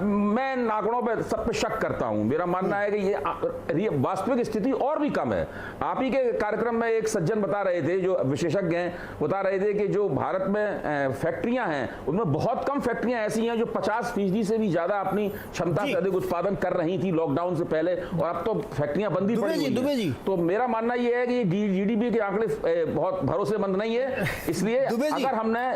मैं इन आंकड़ों पर सब पे शक करता हूं। मेरा मानना है कि ये वास्तविक स्थिति और भी कम है। आप ही के कार्यक्रम में एक सज्जन बता रहे थे, जो विशेषज्ञ हैं, बता रहे थे कि जो भारत में फैक्ट्रियां हैं उनमें बहुत कम फैक्ट्रियां ऐसी हैं जो 50% से भी ज्यादा अपनी क्षमता से अधिक उत्पादन कर रही थी लॉकडाउन से पहले, और अब तो फैक्ट्रियां बंद ही पड़ी हुई हैं। तो मेरा मानना यह है कि जीडीपी के आंकड़े बहुत भरोसेमंद नहीं है। इसलिए अगर हमने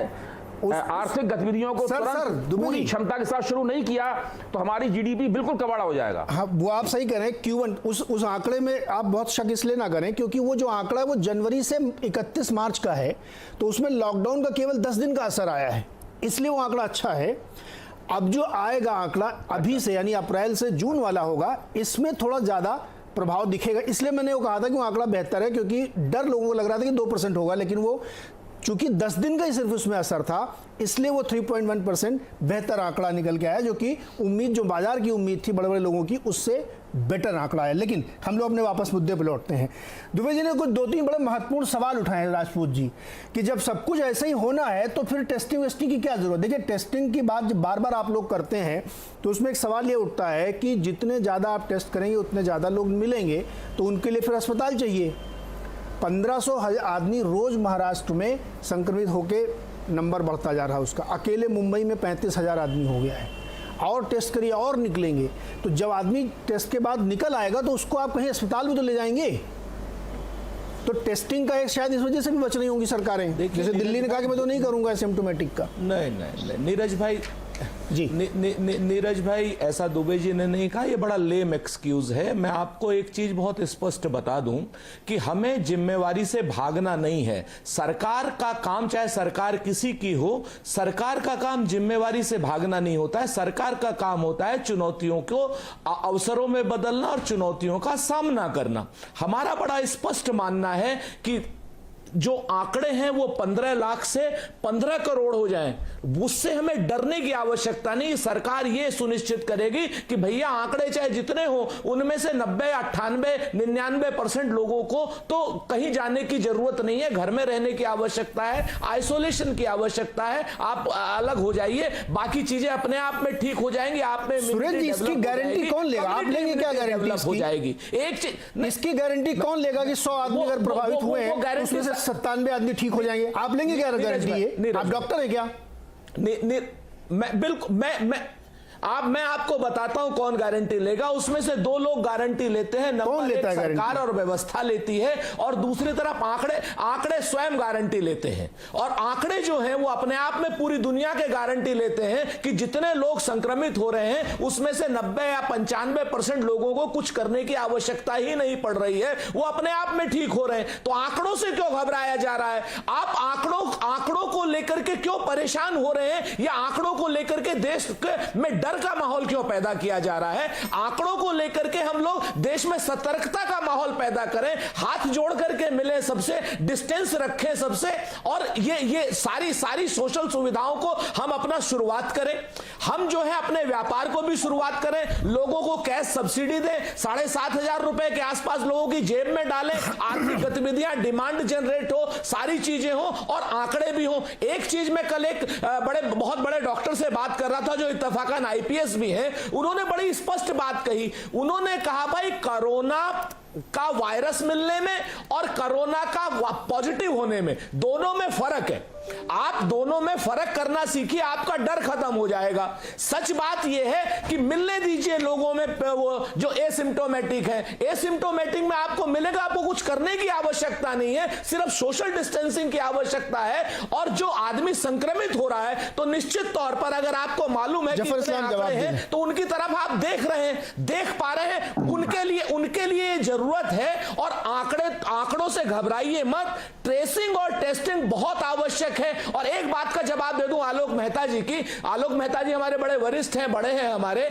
आर्थिक गतिविधियों को तुरंत पूरी क्षमता के साथ शुरू नहीं किया तो हमारी जीडीपी बिल्कुल कबाड़ा हो जाएगा। हाँ, वो आप सही कह रहे हैं। Q1 उस आंकड़े में आप बहुत शक इसलिए ना करें क्योंकि वो जो आंकड़ा है वो जनवरी से 31 मार्च का है, तो उसमें लॉकडाउन का केवल 10 दिन का असर आया है, इसलिए वो आंकड़ा अच्छा है। अब जो आएगा आंकड़ा अभी से, यानी अप्रैल से जून वाला होगा, इसमें थोड़ा ज्यादा प्रभाव दिखेगा। इसलिए मैंने वो कहा था कि वो आंकड़ा बेहतर है, क्योंकि डर लोगों को लग रहा था कि 2% होगा, लेकिन वो चूंकि 10 दिन का ही सिर्फ उसमें असर था, इसलिए वो 3.1% बेहतर आंकड़ा निकल के आया, जो कि उम्मीद, जो बाजार की उम्मीद थी बड़े बड़े लोगों की, उससे बेटर आंकड़ा है। लेकिन हम लोग अपने वापस मुद्दे पर लौटते हैं। दुबे जी ने कुछ 2-3 बड़े महत्वपूर्ण सवाल उठाए हैं राजपूत जी, कि जब सब कुछ ऐसे ही होना है तो फिर टेस्टिंग वेस्टिंग की क्या जरूरत। देखिए, टेस्टिंग की बात जब बार बार आप लोग करते हैं तो उसमें एक सवाल ये उठता है कि जितने ज़्यादा आप टेस्ट करेंगे उतने ज़्यादा लोग मिलेंगे, तो उनके लिए फिर अस्पताल चाहिए। 1500 आदमी रोज महाराष्ट्र में संक्रमित होके नंबर बढ़ता जा रहा है उसका। अकेले मुंबई में 35,000 आदमी हो गया है। और टेस्ट करिए और निकलेंगे, तो जब आदमी टेस्ट के बाद निकल आएगा तो उसको आप कहीं अस्पताल भी तो ले जाएंगे। तो टेस्टिंग का एक शायद इस वजह से भी बच रही होंगी सरकारें, जैसे दिल्ली ने कहा कि मैं तो नहीं करूंगा एसिम्प्टोमेटिक का। नहीं नीरज भाई, जी नीरज भाई, ऐसा दुबे जी ने नहीं कहा, ये बड़ा लेम एक्सक्यूज है। मैं आपको एक चीज बहुत स्पष्ट बता दूं कि हमें जिम्मेवारी से भागना नहीं है। सरकार का काम, चाहे सरकार किसी की हो, सरकार का काम जिम्मेवारी से भागना नहीं होता है। सरकार का काम होता है चुनौतियों को अवसरों में बदलना और चुनौतियों का सामना करना। हमारा बड़ा स्पष्ट मानना है कि जो आंकड़े हैं वो 15 लाख से 15 करोड़ हो जाएं, उससे हमें डरने की आवश्यकता नहीं। सरकार ये सुनिश्चित करेगी कि भैया आंकड़े चाहे जितने हो, उनमें से 90, 98, 99% लोगों को तो कहीं जाने की जरूरत नहीं है, घर में रहने की आवश्यकता है, आइसोलेशन की आवश्यकता है, आप अलग हो जाइए, बाकी चीजें अपने आप में ठीक हो जाएंगी। आप में सुरेश जी, इसकी गारंटी कौन लेगा? आप लेंगे क्या गारंटी हो जाएगी? एक चीज, इसकी गारंटी कौन लेगा कि 100 आदमी अगर प्रभावित हुए हैं उसमें से 97 आदमी ठीक हो जाएंगे? आप लेंगे क्या गारंटी? है आप डॉक्टर है क्या? मैं बिल्कुल मैं आपको बताता हूं कौन गारंटी लेगा। उसमें से 2 लोग गारंटी लेते हैं। कौन लेता है? सरकार और व्यवस्था लेती है, और दूसरी तरफ आंकड़े स्वयं गारंटी लेते हैं। और आंकड़े जो हैं वो अपने आप में पूरी दुनिया के गारंटी लेते हैं कि जितने लोग संक्रमित हो रहे हैं उसमें से 90 या 95% लोगों को कुछ करने की आवश्यकता ही नहीं पड़ रही है, वो अपने आप में ठीक हो रहे हैं। तो आंकड़ों से क्यों घबराया जा रहा है? आप आंकड़ों को लेकर के क्यों परेशान हो रहे हैं, या आंकड़ों को लेकर के देश में डर का माहौल क्यों पैदा किया जा रहा है? आंकड़ों को लेकर के हम लोग देश में सतर्कता का माहौल पैदा करें, हाथ जोड़ करके मिले सबसे, डिस्टेंस रखें सबसे, और ये सारी सोशल सुविधाओं को हम अपना शुरुआत करें। हम जो है अपने व्यापार को भी शुरुआत करें, लोगों को कैश सब्सिडी दें, 7,500 रुपए के आसपास लोगों की जेब में डालें, आर्थिक गतिविधियां, डिमांड जनरेट हो, सारी चीजें हो और आंकड़े भी हो। एक चीज में कल एक बहुत बड़े डॉक्टर से बात कर रहा था जो इत्तफाकन आईपीएस भी है, उन्होंने बड़ी स्पष्ट बात कही। उन्होंने कहा भाई, कोरोना का वायरस मिलने में और कोरोना का पॉजिटिव होने में दोनों में फर्क है। आप दोनों में फर्क करना सीखिए, आपका डर खत्म हो जाएगा। सच बात यह है कि मिलने दीजिए लोगों में वो जो एसिम्प्टोमेटिक है। एसिम्प्टोमेटिक में आपको मिलेगा, आपको कुछ करने की आवश्यकता नहीं है, सिर्फ सोशल डिस्टेंसिंग की आवश्यकता है। और जो आदमी संक्रमित हो रहा है तो निश्चित तौर पर अगर आपको मालूम है कि आंकड़े हैं तो उनकी तरफ आप देख रहे हैं, देख पा रहे हैं, उनके लिए जरूरत है। और आंकड़ों से घबराइए मत, ट्रेसिंग और टेस्टिंग बहुत आवश्यक है। और एक बात का जवाब दे दूं आलोक मेहता जी की। आलोक मेहता जी हमारे बड़े वरिष्ठ हैं, बड़े हैं हमारे।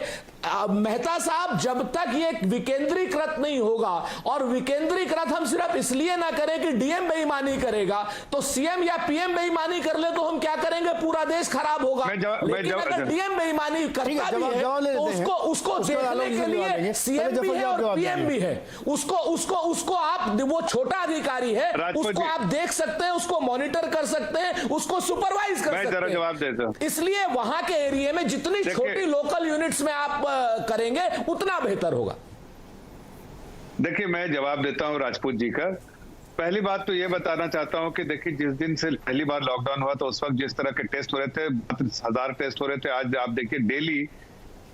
मेहता साहब, जब तक ये विकेंद्रीकृत नहीं होगा, और विकेंद्रीकृत हम सिर्फ इसलिए ना करें कि डीएम बेईमानी करेगा, तो सीएम या पीएम बेईमानी कर ले तो हम क्या करेंगे? पूरा देश खराब होगा। लेकिन अगर डीएम बेईमानी करता भी है तो उसको देखने के लिए सीएम भी है और पीएम भी है। उसको आप, वो छोटा अधिकारी है, उसको आप देख सकते हैं, उसको मॉनिटर कर सकते हैं, उसको सुपरवाइज कर सकते हैं। जवाब देता हूं। इसलिए वहां के एरिया में जितनी छोटी लोकल यूनिट्स में आप करेंगे उतना बेहतर होगा। देखिए, मैं जवाब देता हूं राजपूत जी का। पहली बात तो ये बताना चाहता हूं कि देखिए, जिस दिन से पहली बार लॉकडाउन हुआ तो उस वक्त जिस तरह के टेस्ट हो रहे थे, 1000 टेस्ट हो रहे थे, आज आप देखिए डेली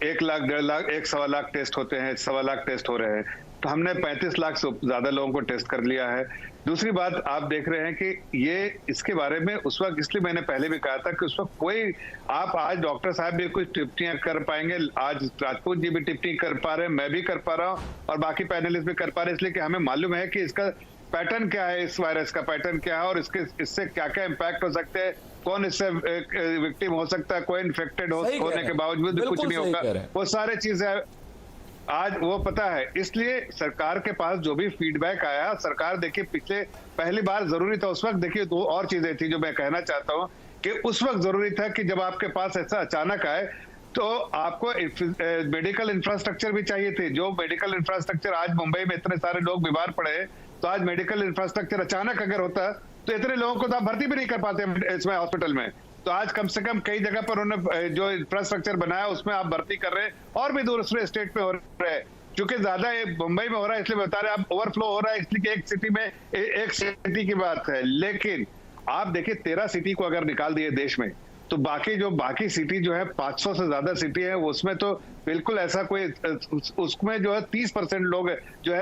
1 लाख, 1.5 लाख, 1.25 लाख टेस्ट होते हैं, 1.25 लाख टेस्ट हो रहे हैं। तो हमने 35 लाख से ज्यादा लोगों को टेस्ट कर लिया है। दूसरी बात, आप देख रहे हैं कि ये इसके बारे में उस वक्त, इसलिए मैंने पहले भी कहा था कि उस वक्त कोई, आप आज डॉक्टर साहब भी कुछ टिप्पणियां कर पाएंगे, आज राजपूत जी भी टिप्पणी कर पा रहे हैं, मैं भी कर पा रहा हूं और बाकी पैनलिस्ट भी कर पा रहे हैं, इसलिए कि हमें मालूम है कि इसका पैटर्न क्या है, इस वायरस का पैटर्न क्या है और इससे क्या क्या इम्पैक्ट हो सकते हैं, कौन इससे विक्टिम हो सकता है, कोई इन्फेक्टेड होने के बावजूद कुछ नहीं होगा, वो सारे चीजें आज वो पता है। इसलिए सरकार के पास जो भी फीडबैक आया, सरकार देखिए पहली बार जरूरी था उस वक्त, देखिए 2 और चीजें थी जो मैं कहना चाहता हूं कि उस वक्त जरूरी था कि जब आपके पास ऐसा अचानक आए तो आपको मेडिकल इंफ्रास्ट्रक्चर भी चाहिए थी। जो मेडिकल इंफ्रास्ट्रक्चर, आज मुंबई में इतने सारे लोग बीमार पड़े हैं, तो आज मेडिकल इंफ्रास्ट्रक्चर अचानक अगर होता तो इतने लोगों को तो आप भर्ती भी नहीं कर पाते इसमें हॉस्पिटल में। तो आज कम से कम कई जगह पर उन्होंने जो इंफ्रास्ट्रक्चर बनाया उसमें आप भर्ती कर रहे हैं, और भी दूसरे स्टेट में हो रहे हैं। क्योंकि ज्यादा मुंबई में हो रहा है इसलिए बता रहे, आप ओवरफ्लो हो रहा है इसलिए एक सिटी में, एक सिटी की बात है। लेकिन आप देखिए 13 सिटी को अगर निकाल दिए देश में, तो बाकी सिटी जो है 500 से ज्यादा सिटी है, उसमें तो बिल्कुल ऐसा कोई, उसमें जो है 30% लोग जो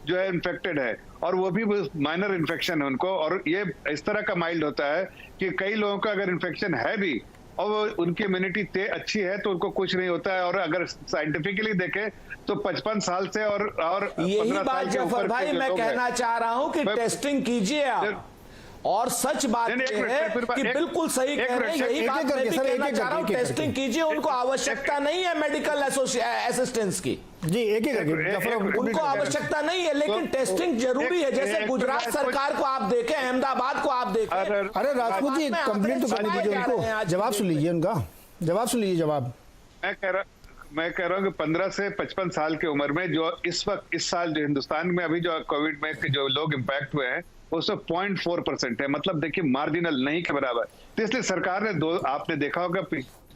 है इन्फेक्टेड है, और वो भी माइनर इन्फेक्शन है उनको, और ये इस तरह का माइल्ड होता है कि कई लोगों का अगर इन्फेक्शन है भी और वो उनकी इम्यूनिटी अच्छी है तो उनको कुछ नहीं होता है। और अगर साइंटिफिकली देखें तो 55 साल से और यही बात जफर भाई मैं कहना चाह रहा हूं कि टेस्टिंग कीजिए आप। और सच बात यह है कि बिल्कुल सही कह रहे हैं, यही बात मैं भी कहना चाह रहा हूं, टेस्टिंग कीजिए, उनको आवश्यकता नहीं है मेडिकल असिस्टेंस की। जी एक उनको आवश्यकता नहीं है, लेकिन टेस्टिंग जरूरी है। जैसे गुजरात सरकार को आप देखें, अहमदाबाद को आप देखें। अरे राजपूत जी कंप्लीट तो करने दीजिए उनको, जवाब सुन लीजिए उनका, जवाब सुन लीजिए। जवाब मैं कह रहा हूँ कि 15 से 55 साल की उम्र में जो इस वक्त इस साल जो हिंदुस्तान में अभी जो कोविड में जो लोग इम्पैक्ट हुए हैं उसमें 0.4% है। मतलब देखिए मार्जिनल नहीं के बराबर। तो इसलिए सरकार ने आपने देखा होगा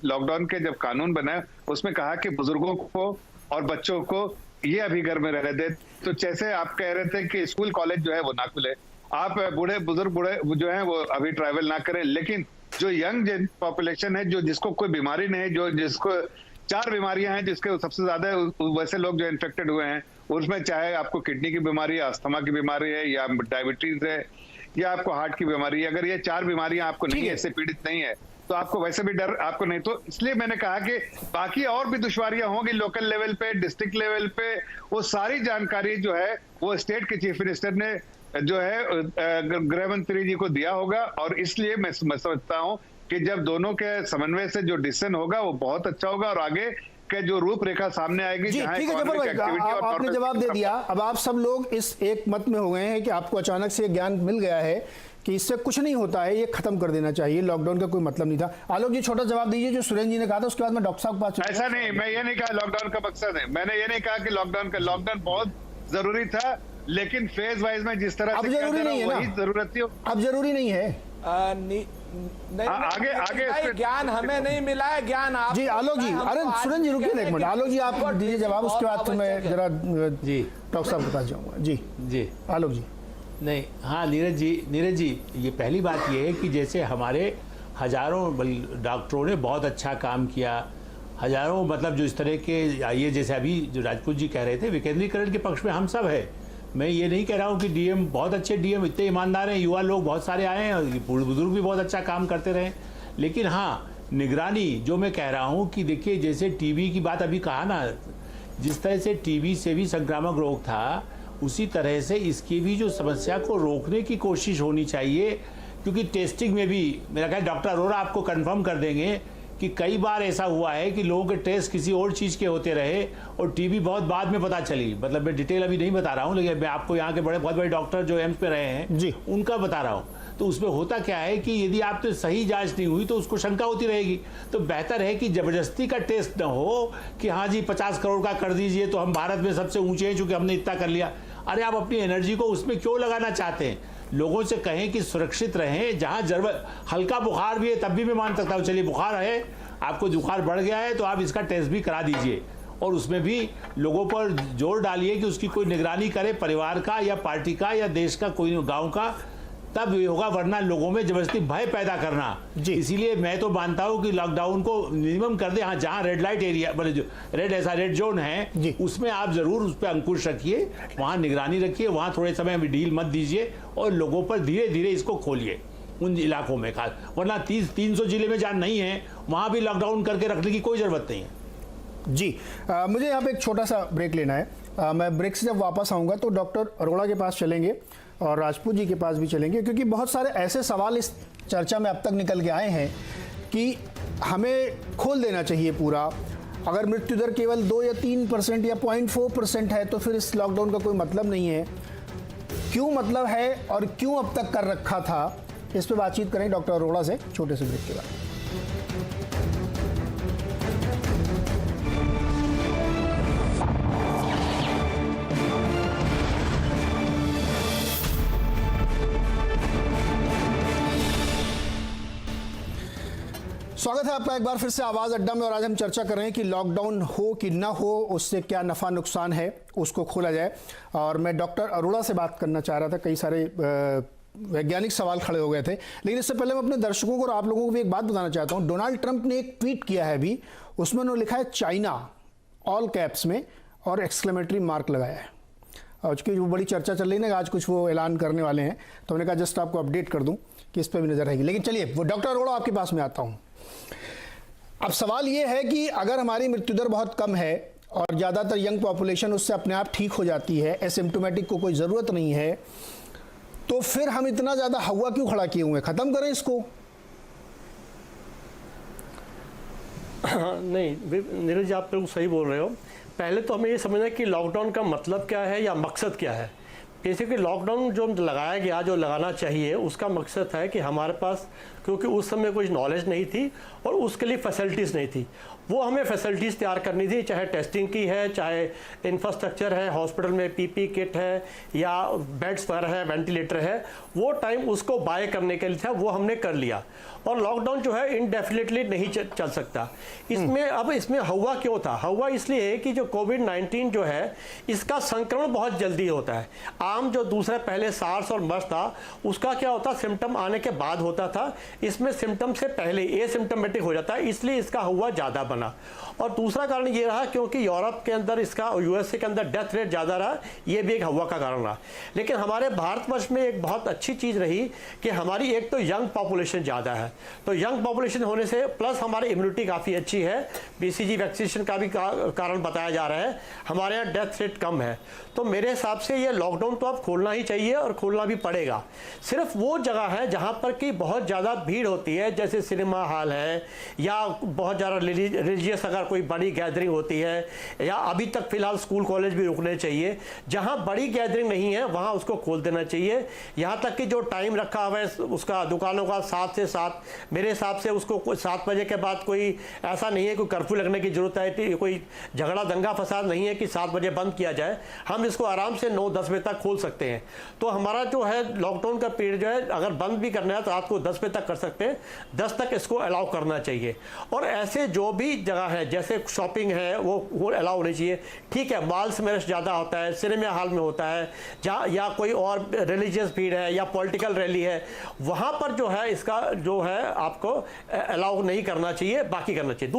लॉकडाउन के जब कानून बना उसमें कहा कि बुजुर्गों को और बच्चों को ये अभी घर में रहने दे। तो जैसे आप कह रहे थे कि स्कूल कॉलेज जो है वो ना खुले, आप बुजुर्ग जो है वो अभी ट्रैवल ना करें, लेकिन जो यंग पॉपुलेशन है, जो जिसको कोई बीमारी नहीं है, जो जिसको 4 बीमारियां हैं जिसके सबसे ज्यादा वैसे लोग जो इन्फेक्टेड हुए हैं, उसमें चाहे आपको किडनी की बीमारी है, अस्थमा की बीमारी है, या डायबिटीज है, या आपको हार्ट की बीमारी है, अगर ये 4 बीमारियां आपको नहीं है, इससे पीड़ित नहीं है, तो आपको वैसे भी डर आपको नहीं। तो इसलिए मैंने कहा कि बाकी और भी दुश्वारियां होंगी लोकल लेवल पे, डिस्ट्रिक्ट लेवल पे, वो सारी जानकारी जो है वो स्टेट के चीफ मिनिस्टर ने जो है गृह मंत्री जी को दिया होगा। और इसलिए मैं समझता हूँ कि जब दोनों के समन्वय से जो डिसीजन होगा वो बहुत अच्छा होगा और आगे के जो रूपरेखा सामने आएगी। जी ठीक है जफर भाई, आपने जवाब दे दिया। अब आप सब लोग इस एक मत में हो गए हैं कि आपको अचानक से ज्ञान मिल गया है कि इससे कुछ नहीं होता है, ये खत्म कर देना चाहिए, लॉकडाउन का कोई मतलब नहीं था। आलोक जी छोटा जवाब दीजिए जो सुरेंद्र जी ने कहा था, उसके बाद मैं डॉक्टर साहब के पास। ऐसा नहीं, मैं ये नहीं कहा लॉकडाउन का मकसद है, मैंने ये नहीं कहा कि लॉकडाउन बहुत जरूरी था, लेकिन फेज वाइज में जिस तरह से जरूरी नहीं है वही जरूरत थी। अब जरूरी नहीं है। आगे ज्ञान हमें नहीं मिला है, ज्ञान आप। जी आलोक जी, अरे सुरेंद्र जी रुकिए एक मिनट, आलोक जी आप दीजिए जवाब, उसके बाद तो मैं जरा जी डॉक्टर साहब के पास जाऊंगा। जी आलोक जी। नहीं, हाँ नीरज जी, ये पहली बात ये है कि जैसे हमारे हजारों डॉक्टरों ने बहुत अच्छा काम किया, हजारों मतलब जो इस तरह के ये जैसे अभी जो राजपूत जी कह रहे थे विकेंद्रीकरण के पक्ष में हम सब है। मैं ये नहीं कह रहा हूँ कि डीएम बहुत अच्छे, डीएम इतने ईमानदार हैं, युवा लोग बहुत सारे आए हैं और बुजुर्ग भी बहुत अच्छा काम करते रहे, लेकिन हाँ निगरानी जो मैं कह रहा हूँ कि देखिए जैसे टीबी की बात अभी कहा ना, जिस तरह से टीबी से भी संक्रामक रोग था उसी तरह से इसकी भी जो समस्या को रोकने की कोशिश होनी चाहिए। क्योंकि टेस्टिंग में भी मेरा ख्याल डॉक्टर अरोड़ा आपको कंफर्म कर देंगे कि कई बार ऐसा हुआ है कि लोगों के टेस्ट किसी और चीज़ के होते रहे और टीबी बहुत बाद में पता चली। मतलब मैं डिटेल अभी नहीं बता रहा हूँ, लेकिन मैं आपको यहाँ के बहुत बड़े डॉक्टर जो एम्स पे रहे हैं जी उनका बता रहा हूँ। तो उसमें होता क्या है कि यदि आप तो सही जांच नहीं हुई तो उसको शंका होती रहेगी। तो बेहतर है कि जबरदस्ती का टेस्ट ना हो कि हाँ जी 50 करोड़ का कर दीजिए तो हम भारत में सबसे ऊंचे हैं चूंकि हमने इतना कर लिया। अरे आप अपनी एनर्जी को उसमें क्यों लगाना चाहते हैं? लोगों से कहें कि सुरक्षित रहें। जहाँ जरूरत हल्का बुखार भी है तब भी मैं मान सकता हूँ, चलिए बुखार है, आपको बुखार बढ़ गया है तो आप इसका टेस्ट भी करा दीजिए और उसमें भी लोगों पर जोर डालिए कि उसकी कोई निगरानी करे, परिवार का या पार्टी का या देश का कोई गांव का, तब ये होगा। वरना लोगों में जबरदस्ती भय पैदा करना। इसीलिए मैं तो मानता हूं कि लॉकडाउन को मिनिमम कर दे। हाँ जहां red light area red zone है उसमें आप जरूर उस पर अंकुश रखिए, वहां निगरानी रखिए, वहां थोड़े समय में ढील मत दीजिए और लोगों पर धीरे धीरे इसको खोलिए उन इलाकों में खास। वरना 300 जिले में जहाँ नहीं है वहां भी लॉकडाउन करके रखने की कोई जरूरत नहीं है। जी मुझे यहाँ पे एक छोटा सा ब्रेक लेना है। मैं ब्रेक से जब वापस आऊँगा तो डॉक्टर अरोड़ा के पास चलेंगे और राजपूत जी के पास भी चलेंगे, क्योंकि बहुत सारे ऐसे सवाल इस चर्चा में अब तक निकल के आए हैं कि हमें खोल देना चाहिए पूरा। अगर मृत्यु दर केवल 2 या 3% या 0.4% है तो फिर इस लॉकडाउन का कोई मतलब नहीं है। क्यों मतलब है और क्यों अब तक कर रखा था, इस पर बातचीत करें डॉक्टर अरोड़ा से छोटे से ब्रेक के बाद। स्वागत है आपका एक बार फिर से आवाज अड्डा में। और आज हम चर्चा कर रहे हैं कि लॉकडाउन हो कि ना हो उससे क्या नफा नुकसान है, उसको खोला जाए। और मैं डॉक्टर अरोड़ा से बात करना चाह रहा था, कई सारे वैज्ञानिक सवाल खड़े हो गए थे, लेकिन इससे पहले मैं अपने दर्शकों को और आप लोगों को भी एक बात बताना चाहता हूं। डोनाल्ड ट्रंप ने एक ट्वीट किया है अभी, उसमें उन्होंने लिखा है चाइना ऑल कैप्स में और एक्सक्लेमेटरी मार्क लगाया है। और चूंकि वो बड़ी चर्चा चल रही है ना, आज कुछ वो ऐलान करने वाले हैं, तो हमने कहा जस्ट आपको अपडेट कर दूं कि इस पर भी नजर रहेगी। लेकिन चलिए वो डॉक्टर अरोड़ा आपके पास में आता हूँ। अब सवाल ये है कि अगर हमारी मृत्यु दर बहुत कम है और ज़्यादातर यंग पॉपुलेशन उससे अपने आप ठीक हो जाती है, एसिम्प्टोमेटिक को कोई ज़रूरत नहीं है, तो फिर हम इतना ज़्यादा हवा क्यों खड़ा किए हुए हैं? ख़त्म करें इसको। हाँ, नहीं नीरज जी, आप बिल्कुल सही बोल रहे हो। पहले तो हमें ये समझना है कि लॉकडाउन का मतलब क्या है या मकसद क्या है। बेसिकली लॉकडाउन जो लगाया गया, जो लगाना चाहिए, उसका मकसद है कि हमारे पास, क्योंकि उस समय कुछ नॉलेज नहीं थी और उसके लिए फैसिलिटीज़ नहीं थी, वो हमें फैसिलिटीज़ तैयार करनी थी, चाहे टेस्टिंग की है, चाहे इंफ्रास्ट्रक्चर है, हॉस्पिटल में पीपी किट है या बेड्स पर है, वेंटिलेटर है, वो टाइम उसको बाय करने के लिए था, वो हमने कर लिया। और लॉकडाउन जो है इनडेफिनेटली नहीं चल सकता। इसमें हवा क्यों था? हवा इसलिए है कि जो कोविड-19 जो है, इसका संक्रमण बहुत जल्दी होता है। आम जो दूसरा पहले सार्स और मर्स था, उसका क्या होता, सिम्टम आने के बाद होता था। इसमें सिम्टम से पहले एसिम्टोमेटिक हो जाता है, इसलिए इसका हवा ज़्यादा बना। और दूसरा कारण ये रहा क्योंकि यूरोप के अंदर इसका, यूएसए के अंदर डेथ रेट ज़्यादा रहा, ये भी एक हवा का कारण रहा। लेकिन हमारे भारतवर्ष में एक बहुत अच्छी चीज़ रही कि हमारी एक तो यंग पॉपुलेशन ज़्यादा है, तो यंग पॉपुलेशन होने से प्लस हमारी इम्यूनिटी काफ़ी अच्छी है, बीसीजी वैक्सीनेशन का भी कारण बताया जा रहा है, हमारे यहाँ डेथ रेट कम है। तो मेरे हिसाब से ये लॉकडाउन तो अब खोलना ही चाहिए और खोलना भी पड़ेगा। सिर्फ वो जगह है जहाँ पर कि बहुत ज़्यादा भीड़ होती है, जैसे सिनेमा हॉल है या बहुत ज़्यादा रिलीजियस अगर कोई बड़ी गैदरिंग होती है, या अभी तक फिलहाल स्कूल कॉलेज भी रुकने चाहिए। जहाँ बड़ी गैदरिंग नहीं है वहाँ उसको खोल देना चाहिए। यहाँ तक कि जो टाइम रखा हुआ है उसका दुकानों का 7 से 7, मेरे हिसाब से उसको 7 बजे के बाद कोई ऐसा नहीं है कोई कर्फ्यू लगने की जरूरत है, कोई झगड़ा दंगा फसाद नहीं है कि 7 बजे बंद किया जाए। हम इसको आराम से 9-10 बजे तक खोल सकते हैं। तो हमारा जो है लॉकडाउन का पीरियड जो है, अगर बंद भी करना है तो रात को 10 बजे तक कर सकते हैं, 10 तक इसको अलाउ करना चाहिए। और ऐसे जो भी जगह है, जैसे शॉपिंग है, वो अलाउ होनी चाहिए। ठीक है, मॉल्स में रश ज़्यादा होता है, सिनेमा हॉल में होता है, जहाँ या कोई और रिलीजियस भीड़ है या पॉलिटिकल रैली है, वहाँ पर जो है इसका जो है आपको अलाउ नहीं करना चाहिए, बाकी करना चाहिए।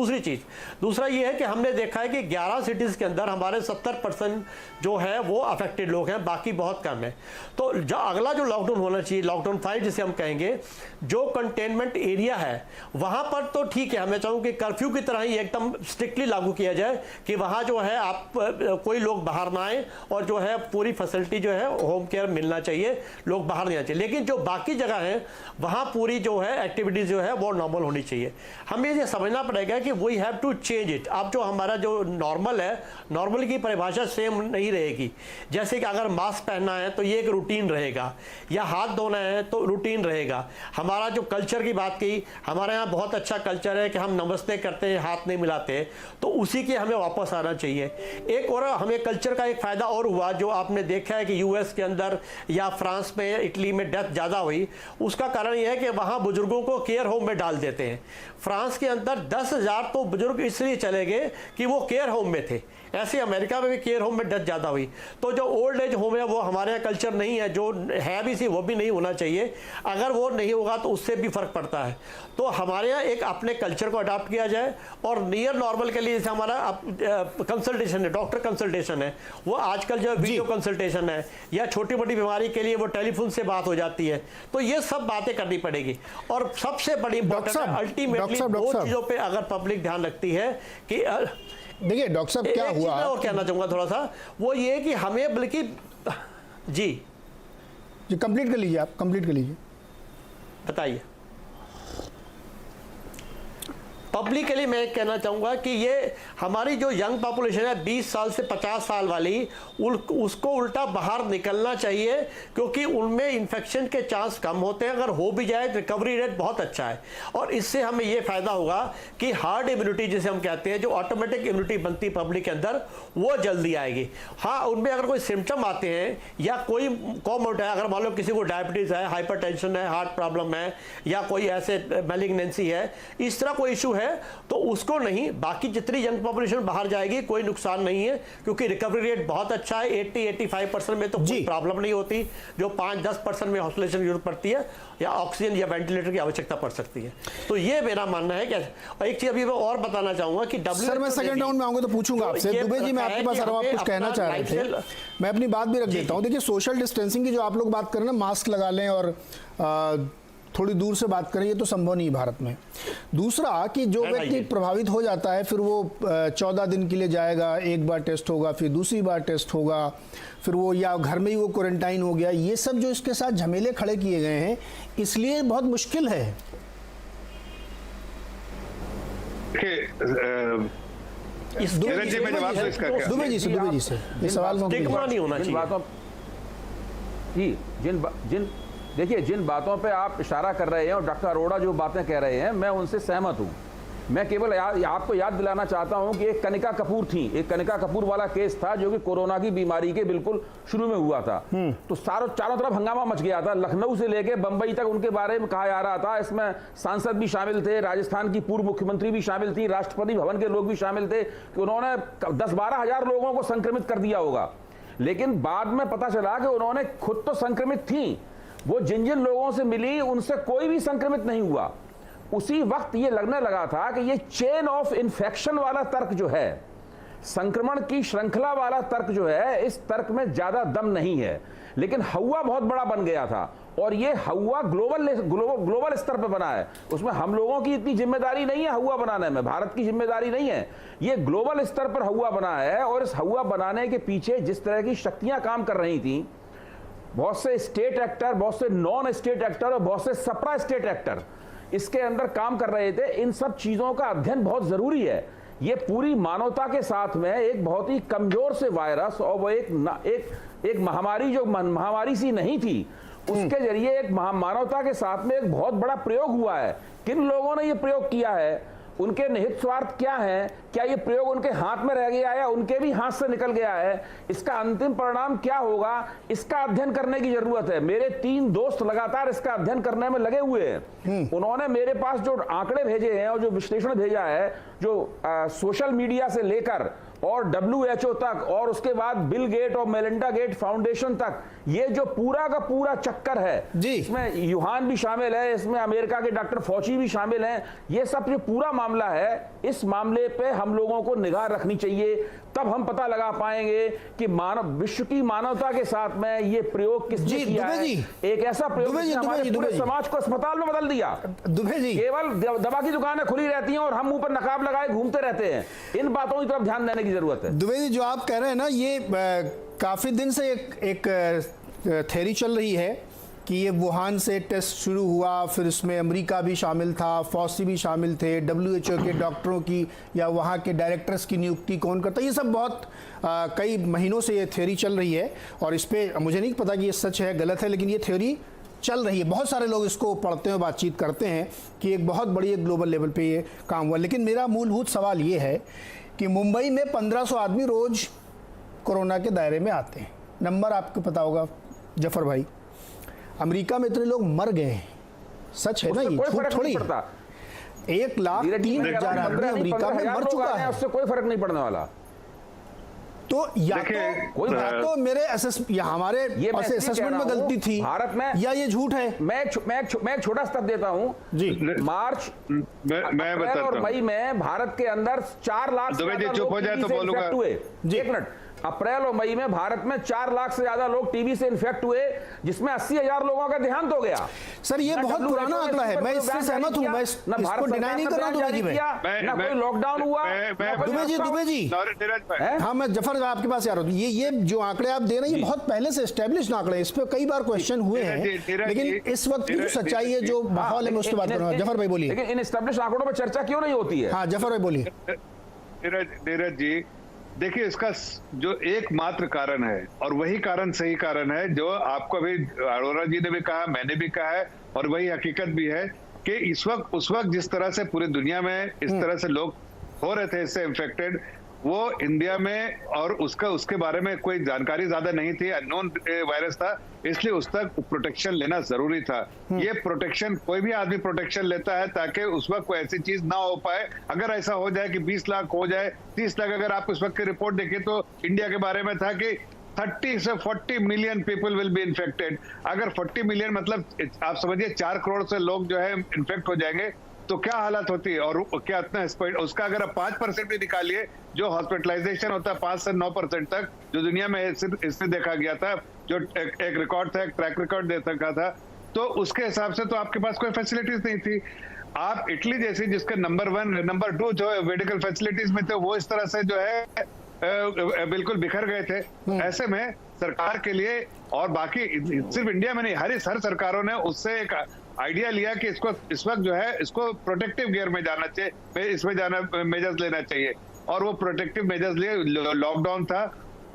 दूसरा ये है कि हमने देखा है कि 11 सिटीज़ के अंदर हमारे 70% जो है वो अफेक्टेड लोग हैं, बाकी बहुत कम है। तो अगला जो लॉकडाउन होना चाहिए, लॉकडाउन 5 जिसे हम कहेंगे, जो कंटेनमेंट एरिया है वहाँ पर तो ठीक है, हमें चाहूँ कि कर्फ्यू की तरह ही एकदम स्ट्रिक्टली लागू किया जाए कि वहाँ जो है आप कोई लोग बाहर ना आए और जो है पूरी फैसिलिटी जो है होम केयर मिलना चाहिए, लोग बाहर नहीं आना चाहिए। लेकिन जो बाकी जगह है वहाँ पूरी जो है एक्टिविटीज़ जो है वो नॉर्मल होनी चाहिए। हमें ये समझना पड़ेगा कि we have to change it. अब जो हमारा जो नॉर्मल है, नॉर्मल की परिभाषा सेम नहीं रहेगी। जैसे कि अगर मास्क पहनना है तो ये एक रूटीन रहेगा, या हाथ धोना है तो रूटीन रहेगा। हमारा जो कल्चर की बात की, हमारे यहाँ बहुत अच्छा कल्चर है कि हम नमस्ते करते हैं, हाथ नहीं मिलाते, तो उसी के हमें वापस आना चाहिए। एक और हमें कल्चर का एक फ़ायदा और हुआ, जो आपने देखा है कि यूएस के अंदर या फ्रांस में, इटली में डेथ ज़्यादा हुई, उसका कारण यह है कि वहाँ बुजुर्गों को केयर होम में डाल देते हैं। फ्रांस के अंदर 10,000 तो बुजुर्ग इसलिए चले गए कि वो केयर होम में थे। ऐसे अमेरिका में भी केयर होम में डेथ ज़्यादा हुई। तो जो ओल्ड एज होम है वो हमारे यहाँ कल्चर नहीं है, जो है भी सी वो भी नहीं होना चाहिए। अगर वो नहीं होगा तो उससे भी फर्क पड़ता है। तो हमारे यहाँ एक अपने कल्चर को अडॉप्ट किया जाए, और नियर नॉर्मल के लिए जैसे हमारा कंसल्टेशन है, डॉक्टर कंसल्टेशन है, वो आजकल जो वीडियो कंसल्टेशन है, या छोटी मोटी बीमारी के लिए वो टेलीफोन से बात हो जाती है। तो ये सब बातें करनी पड़ेगी। और सबसे बड़ी अल्टीमेटली 2 चीज़ों पर अगर पब्लिक ध्यान रखती है कि देखिए डॉक्टर साहब क्या हुआ, मैं और कहना चाहूँगा थोड़ा सा, वो ये कि हमें बल्कि जी कंप्लीट कर लीजिए, आप कंप्लीट कर लीजिए, बताइए। पब्लिक के लिए मैं कहना चाहूँगा कि ये हमारी जो यंग पॉपुलेशन है 20 साल से 50 साल वाली, उसको उल्टा बाहर निकलना चाहिए, क्योंकि उनमें इन्फेक्शन के चांस कम होते हैं। अगर हो भी जाए रिकवरी रेट बहुत अच्छा है, और इससे हमें ये फ़ायदा होगा कि हार्ड इम्यूनिटी जिसे हम कहते हैं, जो ऑटोमेटिक इम्यूनिटी बनती है पब्लिक के अंदर, वो जल्दी आएगी। हाँ, उनमें अगर कोई सिम्टम आते हैं या कोई कॉमन है, अगर मान लो किसी को डायबिटीज़ है, हाइपरटेंशन है, हार्ट प्रॉब्लम है, या कोई ऐसे मैलिग्नेंसी है, इस तरह कोई इशू है, तो उसको नहीं, बाकी जितनी यंग पॉपुलेशन बाहर जाएगी कोई नुकसान नहीं है, क्योंकि रिकवरी रेट बहुत अच्छा है। 80-85% में तो कोई प्रॉब्लम नहीं होती। जो 5-10% में हॉस्पिटलाइजेशन की जरूरत पड़ती है या ऑक्सीजन या वेंटिलेटर की आवश्यकता पड़ सकती है। तो ये मेरा मानना है। क्या एक चीज अभी मैं और बताना चाहूंगा कि सर, मैं सेकंड राउंड में आऊंगा तो पूछूंगा आपसे। दुबे जी, मैं आपके पास आ रहा हूं, आप कुछ कहना चाह रहे थे, मैं अपनी बात भी रख देता हूं। देखिए, सोशल डिस्टेंसिंग की जो आप लोग बात कर रहे हैं ना, मास्क लगा लें और थोड़ी दूर से बात करें, ये तो संभव नहीं भारत में। दूसरा कि जो व्यक्ति प्रभावित हो जाता है फिर वो 14 दिन के लिए जाएगा, एक बार टेस्ट होगा, फिर दूसरी बार टेस्ट होगा, फिर वो या घर में ही वो क्वारंटाइन हो गया, ये सब जो इसके साथ झमेले खड़े किए गए हैं, इसलिए बहुत मुश्किल है। दुबे जी से ये सवाल नहीं होना चाहिए। देखिए, जिन बातों पे आप इशारा कर रहे हैं और डॉक्टर अरोड़ा जो बातें कह रहे हैं, मैं उनसे सहमत हूं। मैं केवल आपको याद दिलाना चाहता हूं कि एक कनिका कपूर थी, एक कनिका कपूर वाला केस था जो कि कोरोना की बीमारी के बिल्कुल शुरू में हुआ था। तो चारों तरफ हंगामा मच गया था, लखनऊ से लेके बंबई तक उनके बारे में कहा जा रहा था। इसमें सांसद भी शामिल थे, राजस्थान की पूर्व मुख्यमंत्री भी शामिल थी, राष्ट्रपति भवन के लोग भी शामिल थे कि उन्होंने 10-12 हजार लोगों को संक्रमित कर दिया होगा। लेकिन बाद में पता चला कि उन्होंने खुद तो संक्रमित थी, वो जिन लोगों से मिली उनसे कोई भी संक्रमित नहीं हुआ। उसी वक्त ये लगने लगा था कि ये चेन ऑफ इन्फेक्शन वाला तर्क जो है, संक्रमण की श्रृंखला वाला तर्क जो है, इस तर्क में ज्यादा दम नहीं है। लेकिन हवा बहुत बड़ा बन गया था और ये हवा ग्लोबल स्तर पर बना है। उसमें हम लोगों की इतनी जिम्मेदारी नहीं है हवा बनाने में, भारत की जिम्मेदारी नहीं है, ये ग्लोबल स्तर पर हवा बना है। और इस हवा बनाने के पीछे जिस तरह की शक्तियां काम कर रही थी, बहुत से स्टेट एक्टर, बहुत से नॉन स्टेट एक्टर और बहुत से सप्रा स्टेट एक्टर इसके अंदर काम कर रहे थे, इन सब चीजों का अध्ययन बहुत जरूरी है। ये पूरी मानवता के साथ में एक बहुत ही कमजोर से वायरस और वो एक महामारी जो महामारी सी नहीं थी, उसके जरिए एक मानवता के साथ में एक बहुत बड़ा प्रयोग हुआ है। किन लोगों ने ये प्रयोग किया है, उनके निहित स्वार्थ क्या है, क्या ये प्रयोग उनके हाथ में रह गया है, उनके भी हाथ से निकल गया है, इसका अंतिम परिणाम क्या होगा, इसका अध्ययन करने की जरूरत है। मेरे 3 दोस्त लगातार इसका अध्ययन करने में लगे हुए हैं। उन्होंने मेरे पास जो आंकड़े भेजे हैं और जो विश्लेषण भेजा है, जो सोशल मीडिया से लेकर और WHO तक और उसके बाद बिल गेट और मेलिंडा गेट फाउंडेशन तक, ये जो पूरा का पूरा चक्कर है जी, इसमें यूहान भी शामिल है, इसमें अमेरिका के डॉक्टर फौची भी शामिल हैं, ये सब जो पूरा मामला है, इस मामले पे हम लोगों को निगाह रखनी चाहिए। तब हम पता लगा पाएंगे कि विश्व की मानवता के साथ में ये प्रयोग किसने किया है। एक ऐसा प्रयोग जिसने हमारे पूरे समाज को अस्पताल में बदल दिया। दुबे जी, केवल दवा की दुकानें खुली रहती हैं और हम मुंह पर नकाब लगाए घूमते रहते हैं। इन बातों की तरफ ध्यान देने की जरूरत है। दुबे जी, जो आप कह रहे हैं ना, ये काफी दिन से एक थ्योरी चल रही है कि ये वुहान से टेस्ट शुरू हुआ, फिर इसमें अमेरिका भी शामिल था, फौजी भी शामिल थे, WHO के डॉक्टरों की या वहाँ के डायरेक्टर्स की नियुक्ति कौन करता है, ये सब बहुत कई महीनों से ये थ्योरी चल रही है। और इस पर मुझे नहीं पता कि ये सच है गलत है, लेकिन ये थ्योरी चल रही है। बहुत सारे लोग इसको पढ़ते हैं, बातचीत करते हैं कि एक बहुत बड़ी एक ग्लोबल लेवल पे ये काम हुआ। लेकिन मेरा मूलभूत सवाल ये है कि मुंबई में 1500 आदमी रोज कोरोना के दायरे में आते हैं। नंबर आपको पता होगा जफर भाई, अमेरिका में इतने लोग मर गए हैं, सच है ना, ये झूठ थोड़ी। 1,03,000 आदमी अमेरिका में मर चुका है, उससे कोई फर्क नहीं पड़ने वाला। तो या तो मेरे हमारे असेसमेंट में गलती थी भारत में, या ये झूठ है। मैं एक छोटा स्तर देता हूं जी। मार्च अप्रैल और मई में भारत के अंदर 4 लाख से ज्यादा लोग जी, एक मिनट, अप्रैल और मई में भारत में 4 लाख से ज्यादा लोग टीबी से इन्फेक्ट हुए, जिसमें 80,000 लोगों का देहांत हो गया। सर, ये बहुत पुराना आंकड़ा है, मैं इससे सहमत हूं, मैं इसको डिनाई नहीं कर रहा हूं। दुबे जी, ना कोई लॉकडाउन हुआ। दुबे जी, हाँ, मैं जफर आपके पास आ रहा हूँ। ये जो आंकड़े आप दे रहे हैं, ये बहुत पहले से एस्टेब्लिश आंकड़े, इस पर कई बार क्वेश्चन हुए हैं, लेकिन इस वक्त की जो सच्चाई है, जो माहौल है, मैं उसकी बात कर रहा हूँ। जफर भाई बोलिए। लेकिन इन एस्टेब्लिश आंकड़ों पर चर्चा क्यों नहीं होती है? हाँ, जफर भाई बोलिए। नीरज जी, देखिए, इसका जो एकमात्र कारण है, और वही कारण सही कारण है, जो आपको अभी अरोड़ा जी ने भी कहा, मैंने भी कहा है, और वही हकीकत भी है कि उस वक्त जिस तरह से पूरी दुनिया में इस तरह से लोग हो रहे थे इससे इन्फेक्टेड, वो इंडिया में और उसके बारे में कोई जानकारी ज्यादा नहीं थी, अननोन वायरस था, इसलिए उस तक प्रोटेक्शन लेना जरूरी था। ये प्रोटेक्शन, कोई भी आदमी प्रोटेक्शन लेता है ताकि उस वक्त कोई ऐसी चीज ना हो पाए। अगर ऐसा हो जाए कि 20 लाख हो जाए, 30 लाख, अगर आप उस वक्त की रिपोर्ट देखें तो इंडिया के बारे में था कि 30 से 40 million people will be infected. अगर 40 मिलियन मतलब आप समझिए 4 करोड़ से लोग जो है इन्फेक्ट हो जाएंगे, तो क्या हालत होती है। और क्या इतना स्पीड, उसका अगर आप 5% भी निकालिए, जो हॉस्पिटलाइजेशन होता है 5 से 9% तक, जो दुनिया में इससे देखा गया था, जो एक रिकॉर्ड था, एक ट्रैक रिकॉर्ड दे सका था, तो उसके हिसाब से तो आपके पास कोई फैसिलिटीज नहीं थी। आप इटली जैसी जिसके नंबर 1 नंबर 2 जो मेडिकल फैसिलिटीज में थे वो इस तरह से जो है बिल्कुल बिखर गए थे। ऐसे में सरकार के लिए और बाकी सिर्फ इंडिया में नहीं हर सरकारों ने उससे एक आइडिया लिया कि इसको इस वक्त जो है इसको प्रोटेक्टिव गियर में जाना चाहिए, इसमें जाना मेजर्स लेना चाहिए, और वो प्रोटेक्टिव मेजर्स लिए। लॉकडाउन था,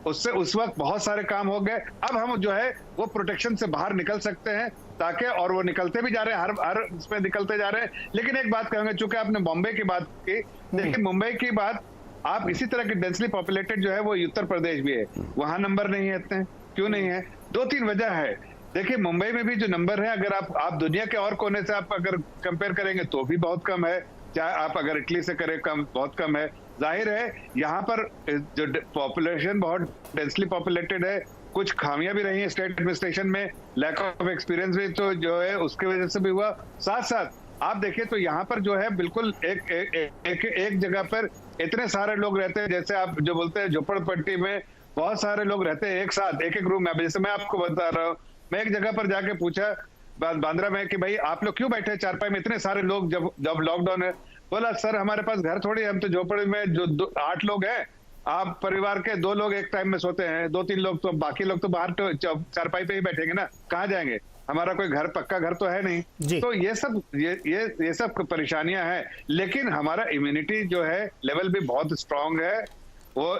उससे उस वक्त बहुत सारे काम हो गए। अब हम जो है वो प्रोटेक्शन से बाहर निकल सकते हैं ताकि, और वो निकलते भी जा रहे हैं, हर इसमें निकलते जा रहे हैं। लेकिन एक बात कहूंगा, चूंकि आपने बॉम्बे की बात की, देखिए मुंबई की बात, आप इसी तरह की डेंसली पॉपुलेटेड जो है वो उत्तर प्रदेश भी है, वहां नंबर नहीं है इतने। क्यों नहीं है? 2-3 वजह है। देखिए मुंबई में भी जो नंबर है, अगर आप दुनिया के और कोने से आप अगर कंपेयर करेंगे तो भी बहुत कम है, चाहे आप अगर इटली से करें बहुत कम है। जाहिर है यहाँ पर जो पॉपुलेशन बहुत डेंसली पॉपुलेटेड है, कुछ खामियां भी रही हैं स्टेट एडमिनिस्ट्रेशन में, लैक ऑफ एक्सपीरियंस भी तो जो है उसकी वजह से भी हुआ। साथ साथ आप देखिए तो यहाँ पर जो है बिल्कुल एक जगह पर इतने सारे लोग रहते हैं, जैसे आप जो बोलते हैं झोपड़पट्टी में बहुत सारे लोग रहते हैं एक साथ एक रूम में। जैसे मैं आपको बता रहा हूँ, मैं एक जगह पर जाके पूछा बांद्रा में कि भाई आप लोग क्यों बैठे चारपाई में इतने सारे लोग जब लॉकडाउन है? बोला सर हमारे पास घर थोड़ी, हम तो झोपड़ी में जो 8 लोग हैं, आप परिवार के 2 लोग एक टाइम में सोते हैं, 2-3 लोग तो, बाकी लोग तो बाहर तो चारपाई पे ही बैठेंगे ना, कहाँ जाएंगे? हमारा कोई घर पक्का घर तो है नहीं। तो ये सब परेशानियां हैं, लेकिन हमारा इम्यूनिटी जो है लेवल भी बहुत स्ट्रांग है, वो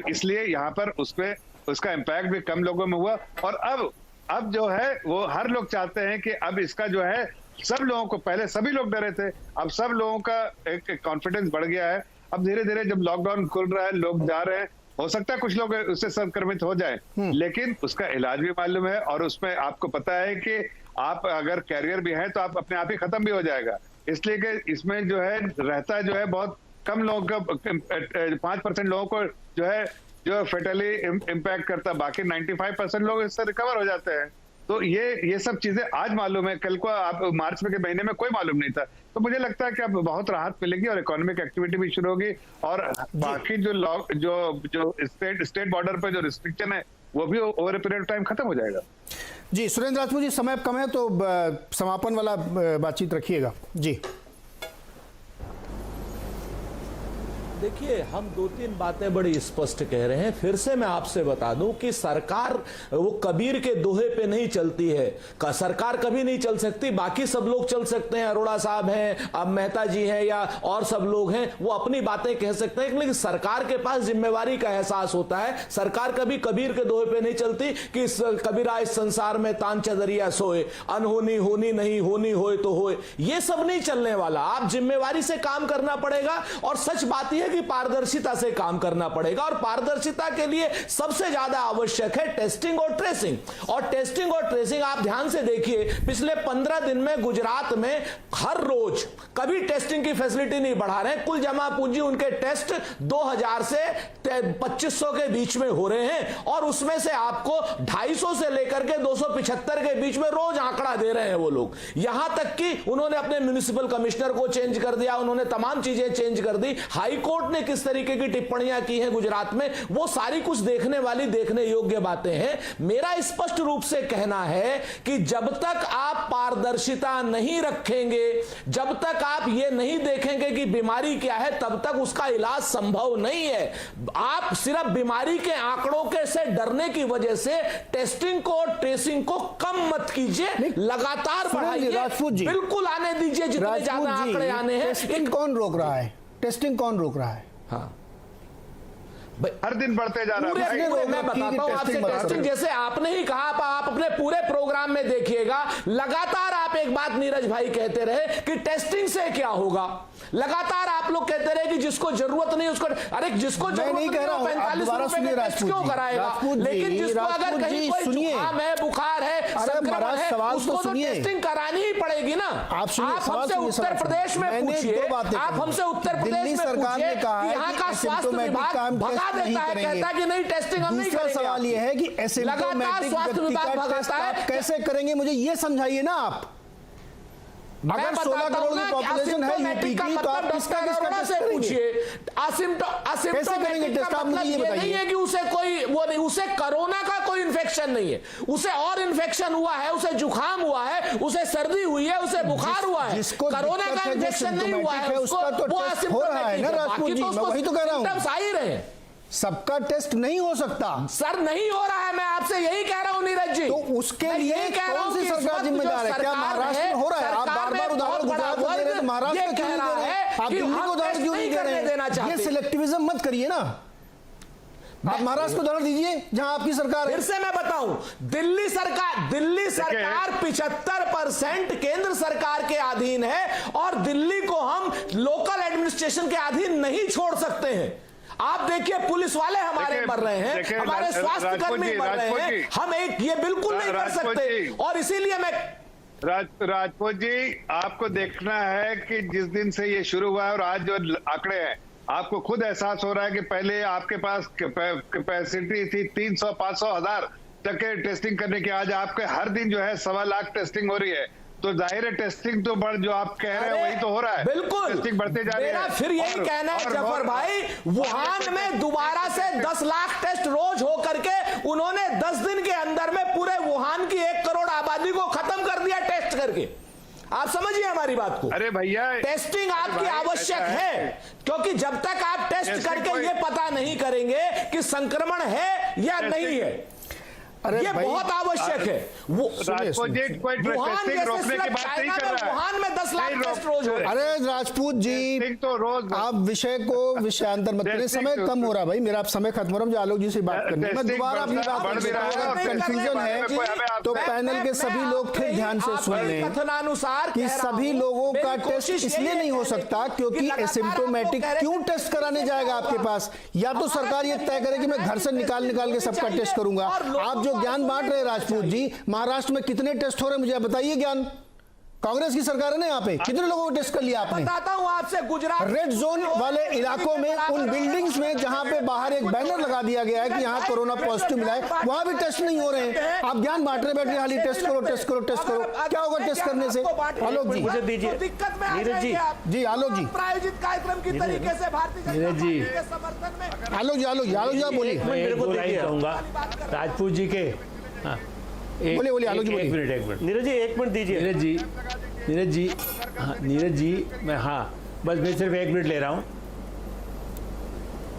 इसलिए यहाँ पर उसका इम्पैक्ट भी कम लोगों में हुआ। और अब जो है वो हर लोग चाहते हैं कि अब इसका जो है सब लोगों को, पहले सभी लोग डरे थे, अब सब लोगों का एक कॉन्फिडेंस बढ़ गया है। अब धीरे धीरे जब लॉकडाउन खुल रहा है, लोग जा रहे हैं, हो सकता है कुछ लोग उससे संक्रमित हो जाए, लेकिन उसका इलाज भी मालूम है, और उसमें आपको पता है कि आप अगर कैरियर भी हैं तो आप अपने आप ही खत्म भी हो जाएगा। इसलिए कि इसमें जो है रहता है जो है बहुत कम लोगों का, 5% लोगों को जो फेटली इम्पैक्ट करता है, बाकी 95% लोग इससे रिकवर हो जाते हैं। तो ये सब चीजें आज मालूम है, कल को आप मार्च के महीने में कोई मालूम नहीं था। तो मुझे लगता है कि अब बहुत राहत मिलेगी और इकोनॉमिक एक्टिविटी भी शुरू होगी, और बाकी जो स्टेट बॉर्डर पे जो रिस्ट्रिक्शन है वो भी over a period of time खत्म हो जाएगा। जी सुरेंद्र राजपूत जी, समय कम है तो समापन वाला बातचीत रखिएगा जी। देखिए, हम 2-3 बातें बड़ी स्पष्ट कह रहे हैं। फिर से मैं आपसे बता दूं कि सरकार वो कबीर के दोहे पे नहीं चलती है। सरकार कभी नहीं चल सकती, बाकी सब लोग चल सकते हैं, अरोड़ा साहब हैं, अब मेहता जी हैं, या और सब लोग हैं, वो अपनी बातें कह सकते हैं, लेकिन सरकार के पास जिम्मेवारी का एहसास होता है। सरकार कभी कबीर के दोहे पे नहीं चलती कि कबीरा इस संसार में तान चदरिया सोए, अनहोनी होनी नहीं, होनी होए तो होए। ये सब नहीं चलने वाला। आप जिम्मेवारी से काम करना पड़ेगा, और सच बात यह कि पारदर्शिता से काम करना पड़ेगा, और पारदर्शिता के लिए सबसे ज्यादा आवश्यक है टेस्टिंग और ट्रेसिंग। और टेस्टिंग और ट्रेसिंग आप ध्यान से देखिए, पिछले 15 दिन में गुजरात में हर रोज कभी टेस्टिंग की फैसिलिटी नहीं बढ़ा रहे हैं। कुल जमा पूंजी उनके टेस्ट 2000 से 2500 के बीच में हो रहे हैं, और उसमें से आपको 250 से लेकर के 275 के बीच में रोज आंकड़ा दे रहे हैं वो लोग। यहां तक कि उन्होंने अपने म्युनिसिपल कमिश्नर को चेंज कर दिया, उन्होंने तमाम चीजें चेंज कर दी। हाई कोर्ट ने किस तरीके की टिप्पणियां की हैं गुजरात में, वो सारी कुछ देखने वाली, देखने योग्य बातें हैं। मेरा स्पष्ट रूप से कहना है कि जब तक आप पारदर्शिता नहीं रखेंगे, जब तक आप ये नहीं देखेंगे कि बीमारी क्या है, तब तक उसका इलाज संभव नहीं है। आप सिर्फ बीमारी के आंकड़ों के से डरने की वजह से टेस्टिंग को और ट्रेसिंग को कम मत कीजिए, लगातार बढ़ाइए, बिल्कुल आने दीजिए जितने ज्यादा आंकड़े आने हैं। टेस्टिंग कौन रोक रहा है? टेस्टिंग कौन रोक रहा है? हाँ, हर दिन बढ़ते जा रहा है। मैं बताता हूं आपसे, टेस्टिंग जैसे आपने ही कहा, आप अपने पूरे प्रोग्राम में देखिएगा, लगातार आप एक बात नीरज भाई कहते रहे कि टेस्टिंग से क्या होगा। लगातार आप लोग कहते रहे कि जिसको जरूरत नहीं उसको, अरे जिसको जरूरत नहीं 45 रुपए में टेस्ट क्यों कराएगा? लेकिन जिसको अगर कहीं कोई जुकाम है, बुखार है, संक्रमण है, उसको तो टेस्टिंग करानी ही पड़ेगी ना। आप हमसे उत्तर प्रदेश में पूछिए, आप हमसे उत्तर प्रदेश में पूछिए कि यहाँ का स्वास्थ्य विभाग भगा देता है, कहता है कि नहीं टेस्टिंग हम नहीं करेंगे। सवाल ये है कि लगातार स्वास्थ्य विभाग भगाता है, कैसे करेंगे? मुझे ये समझाइए ना आप। अगर 16 करोड़ की पॉपुलेशन है यूपी की, तो आप किसका से पूछिए। एसिम्प्टोमेटिक का मतलब ये नहीं है कि उसे कोई वो नहीं, उसे कोरोना का कोई इन्फेक्शन नहीं है, उसे और इन्फेक्शन हुआ है, उसे जुकाम हुआ है, उसे सर्दी हुई है, उसे बुखार हुआ है, जिसको कोरोना दिक्कत का है, जो इंजेक्शन नहीं हुआ है, सिम्टोमेटिक है, उसका तो वो टेस्ट हो रहा है ना राजपूत जी, मैं वही तो कह रहा हूं। सिम्टम्स आ ही रहे। सबका टेस्ट नहीं हो सकता सर, नहीं हो रहा है, मैं आपसे यही कह रहा हूं नीरज जी। तो उसके मैं लिए यही कह रहा कौन हूं सी कि इस सरकार वक्त जिम्मेदार जो है? क्या सरकार महाराष्ट्र में हो रहा है? आप सरकार बार-बार में उदाहरण बहुत गुजरात को बड़ा दे रहे हैं, तो महाराष्ट्र ये में क्यों कह नहीं दे रहा रहे हैं? है आप कि दिल्ली हम को उदाहरण टेस्ट क्यों नहीं नहीं दे करने रहे देना हैं? ये चाहते। सिलेक्टिविज्म मत करिए ना। आप महाराष्ट्र को उदाहरण दीजिए जहां आपकी सरकार है। फिर से मैं बताऊं, दिल्ली सरकार 75% केंद्र सरकार के अधीन है और दिल्ली को हम लोकल एडमिनिस्ट्रेशन के अधीन नहीं छोड़ सकते हैं। आप देखिए, पुलिस वाले हमारे मर रहे हैं, हमारे स्वास्थ्य कर्मी मर रहे हैं, हम एक ये बिल्कुल नहीं कर सकते। और इसीलिए मैं राजपूत जी, आपको देखना है कि जिस दिन से ये शुरू हुआ है और आज जो आंकड़े हैं, आपको खुद एहसास हो रहा है कि पहले आपके पास कैपेसिटी थी 300, 500, 1000 तक के टेस्टिंग करने की, आज आपके हर दिन जो है 1.25 लाख टेस्टिंग हो रही है। तो जाहिर है टेस्टिंग तो बढ़, जो आप कह रहे हैं वही तो हो रहा है। बिल्कुल टेस्टिंग बढ़ते जा रही है। फिर यही कहना है जफर भाई, वुहान में दोबारा से 10 लाख टेस्ट रोज हो करके उन्होंने 10 दिन के अंदर में पूरे वुहान की 1 करोड़ आबादी को खत्म कर दिया टेस्ट करके। आप समझिए हमारी बात को। अरे भैया, टेस्टिंग आपकी आवश्यक है, क्योंकि जब तक आप टेस्ट करके ये पता नहीं करेंगे कि संक्रमण है या नहीं है, अरे ये बहुत आवश्यक है। वो राजपूत जी कोई टेस्टिंग रोकने की बात नहीं कर रहा है। वुहान में 10 लाख टेस्ट रोज हो रहे हैं। अरे राजपूत जी, टेस्टिंग तो रोज आप विषय को विषयांतर मत करिए, टेस्टिंग समय तो- कम हो रहा है भाई, मेरा समय खत्म हो रहा है, मुझे आलोक जी से बात करनी है। मैं टेस्टिंग दोबारा अपनी बात बढ़ भी रहा है और कंफ्यूजन है तो पैनल के सभी लोग फिर ध्यान से सुन लें कथनानुसार कि सभी लोगों का टेस्ट इसलिए नहीं हो सकता क्योंकि एसिम्प्टोमेटिक क्यों टेस्ट कराने जाएगा आपके पास? या तो सरकार ये तय करे कि मैं घर से निकाल के सबका टेस्ट करूंगा। आप जो ज्ञान बांट रहे हैं राजपूत जी, महाराष्ट्र में कितने टेस्ट हो रहे हैं मुझे बताइए। ज्ञान कांग्रेस की सरकार है ना, यहाँ पे कितने लोगों को टेस्ट कर लिया आपने? बताता हूं आपसे, गुजरात रेड जोन वाले इलाकों में, उन बिल्डिंग्स में जहां पे बाहर एक बैनर लगा दिया गया है कि यहाँ कोरोना पॉजिटिव मिला है, वहां भी टेस्ट नहीं हो रहे हैं। आप ज्ञान बांट रहे बैठे, खाली टेस्ट करो टेस्ट करो टेस्ट करो। क्या होगा टेस्ट करने से? आलोक जी, मुझे दीजिए दिक्कत में नीरज जी। जी आलोक जी, प्रायोजित कार्यक्रम की तरीके से भारतीय जनता पार्टी के समर्थन में आलोक जी आप बोलिए। मैं मेरे को एक दीजिए। कहूंगा राजपूत जी के। हाँ, बोलिए, आलोक जी एक बोलिए। मिनट, एक मिनट। नीरज जी 1 मिनट दीजिए। नीरज जी मैं, हाँ बस मैं सिर्फ 1 मिनट ले रहा हूँ।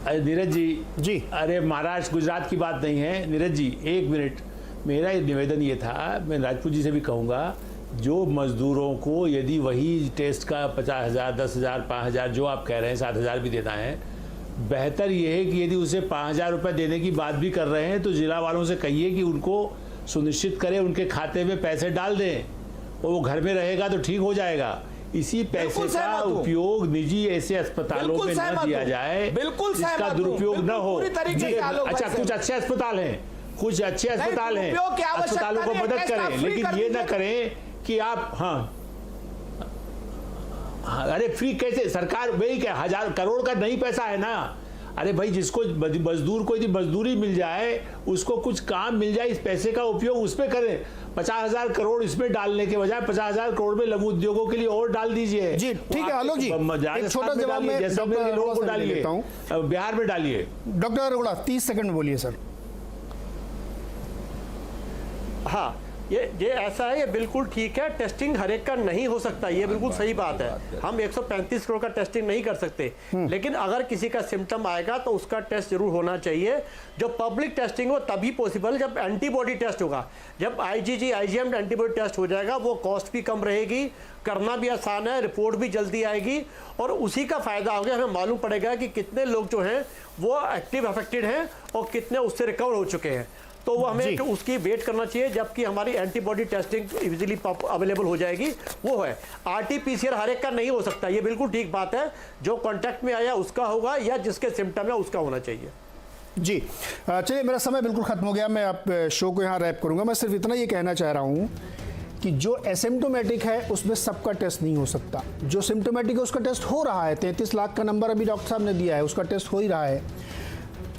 अरे नीरज जी, अरे महाराष्ट्र गुजरात की बात नहीं है नीरज जी, 1 मिनट। मेरा ये निवेदन ये था, मैं राजपूत जी से भी कहूँगा, जो मजदूरों को यदि वही टेस्ट का 50,000, 10,000, 5,000 जो आप कह रहे हैं 7,000 भी देना है, बेहतर ये है कि यदि उसे 5,000 रुपये देने की बात भी कर रहे हैं तो जिला वालों से कहिए कि उनको सुनिश्चित करें, उनके खाते में पैसे डाल दें और वो घर में रहेगा तो ठीक हो जाएगा। इसी पैसे का उपयोग निजी ऐसे अस्पतालों में न दिया जाए जिसका दुरुपयोग न हो। अच्छा, कुछ अच्छे अस्पताल हैं, कुछ अच्छे अस्पताल हैं, अस्पतालों को मदद करें, लेकिन ये ना करें कि आप हाँ, अरे फ्री कैसे? सरकार वही क्या 1,000 करोड़ का नहीं पैसा है ना। अरे भाई, जिसको मजदूर को यदि मजदूरी मिल जाए, उसको कुछ काम मिल जाए, इस पैसे का उपयोग उस पर करें। 50,000 करोड़ इसमें डालने के बजाय 50,000 करोड़ में लघु उद्योगों के लिए और डाल दीजिए। जी ठीक है आलोक जी, एक छोटा जवाब में जैसलमेर लोगों को डालिए, बिहार में डालिए। डॉक्टर अरोड़ा 30 सेकंड में बोलिए सर। हाँ, ये ऐसा है, ये बिल्कुल ठीक है। टेस्टिंग हर एक का नहीं हो सकता, ये बिल्कुल सही बात है। हम 135 करोड़ का टेस्टिंग नहीं कर सकते, लेकिन अगर किसी का सिम्टम आएगा तो उसका टेस्ट जरूर होना चाहिए। जो पब्लिक टेस्टिंग हो तभी पॉसिबल जब एंटीबॉडी टेस्ट होगा। जब IgG IgM एंटीबॉडी टेस्ट हो जाएगा, वो कॉस्ट भी कम रहेगी, करना भी आसान है, रिपोर्ट भी जल्दी आएगी और उसी का फायदा होगा। हमें मालूम पड़ेगा कि कितने लोग जो हैं वो एक्टिव अफेक्टेड हैं और कितने उससे रिकवर हो चुके हैं। तो वो हमें उसकी वेट करना चाहिए जबकि हमारी एंटीबॉडी टेस्टिंग इजीली अवेलेबल हो जाएगी। वो है RT-PCR हर एक का नहीं हो सकता, ये बिल्कुल ठीक बात है। जो कॉन्टैक्ट में आया उसका होगा या जिसके सिम्टम है उसका होना चाहिए। जी चलिए, मेरा समय बिल्कुल खत्म हो गया, मैं आप शो को यहाँ रैप करूँगा। मैं सिर्फ इतना ये कहना चाह रहा हूँ कि जो एसिम्प्टोमेटिक है उसमें सबका टेस्ट नहीं हो सकता। जो सिम्प्टोमेटिक है उसका टेस्ट हो रहा है, 33 लाख का नंबर अभी डॉक्टर साहब ने दिया है, उसका टेस्ट हो ही रहा है।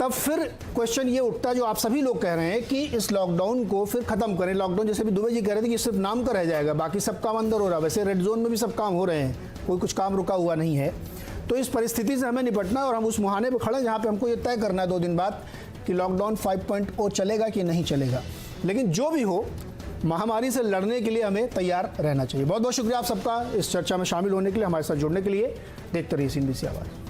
तब फिर क्वेश्चन ये उठता है जो आप सभी लोग कह रहे हैं कि इस लॉकडाउन को फिर खत्म करें। लॉकडाउन जैसे भी दुबे जी कह रहे थे कि सिर्फ नाम का रह जाएगा, बाकी सब काम अंदर हो रहा है। वैसे रेड जोन में भी सब काम हो रहे हैं, कोई कुछ काम रुका हुआ नहीं है। तो इस परिस्थिति से हमें निपटना है और हम उस मुहाने पर खड़े हैं जहाँ पे हमको ये तय करना है 2 दिन बाद कि लॉकडाउन 5.0 चलेगा कि नहीं चलेगा। लेकिन जो भी हो, महामारी से लड़ने के लिए हमें तैयार रहना चाहिए। बहुत बहुत शुक्रिया आप सबका इस चर्चा में शामिल होने के लिए, हमारे साथ जुड़ने के लिए। देखते रहिए CNBC आवाज़।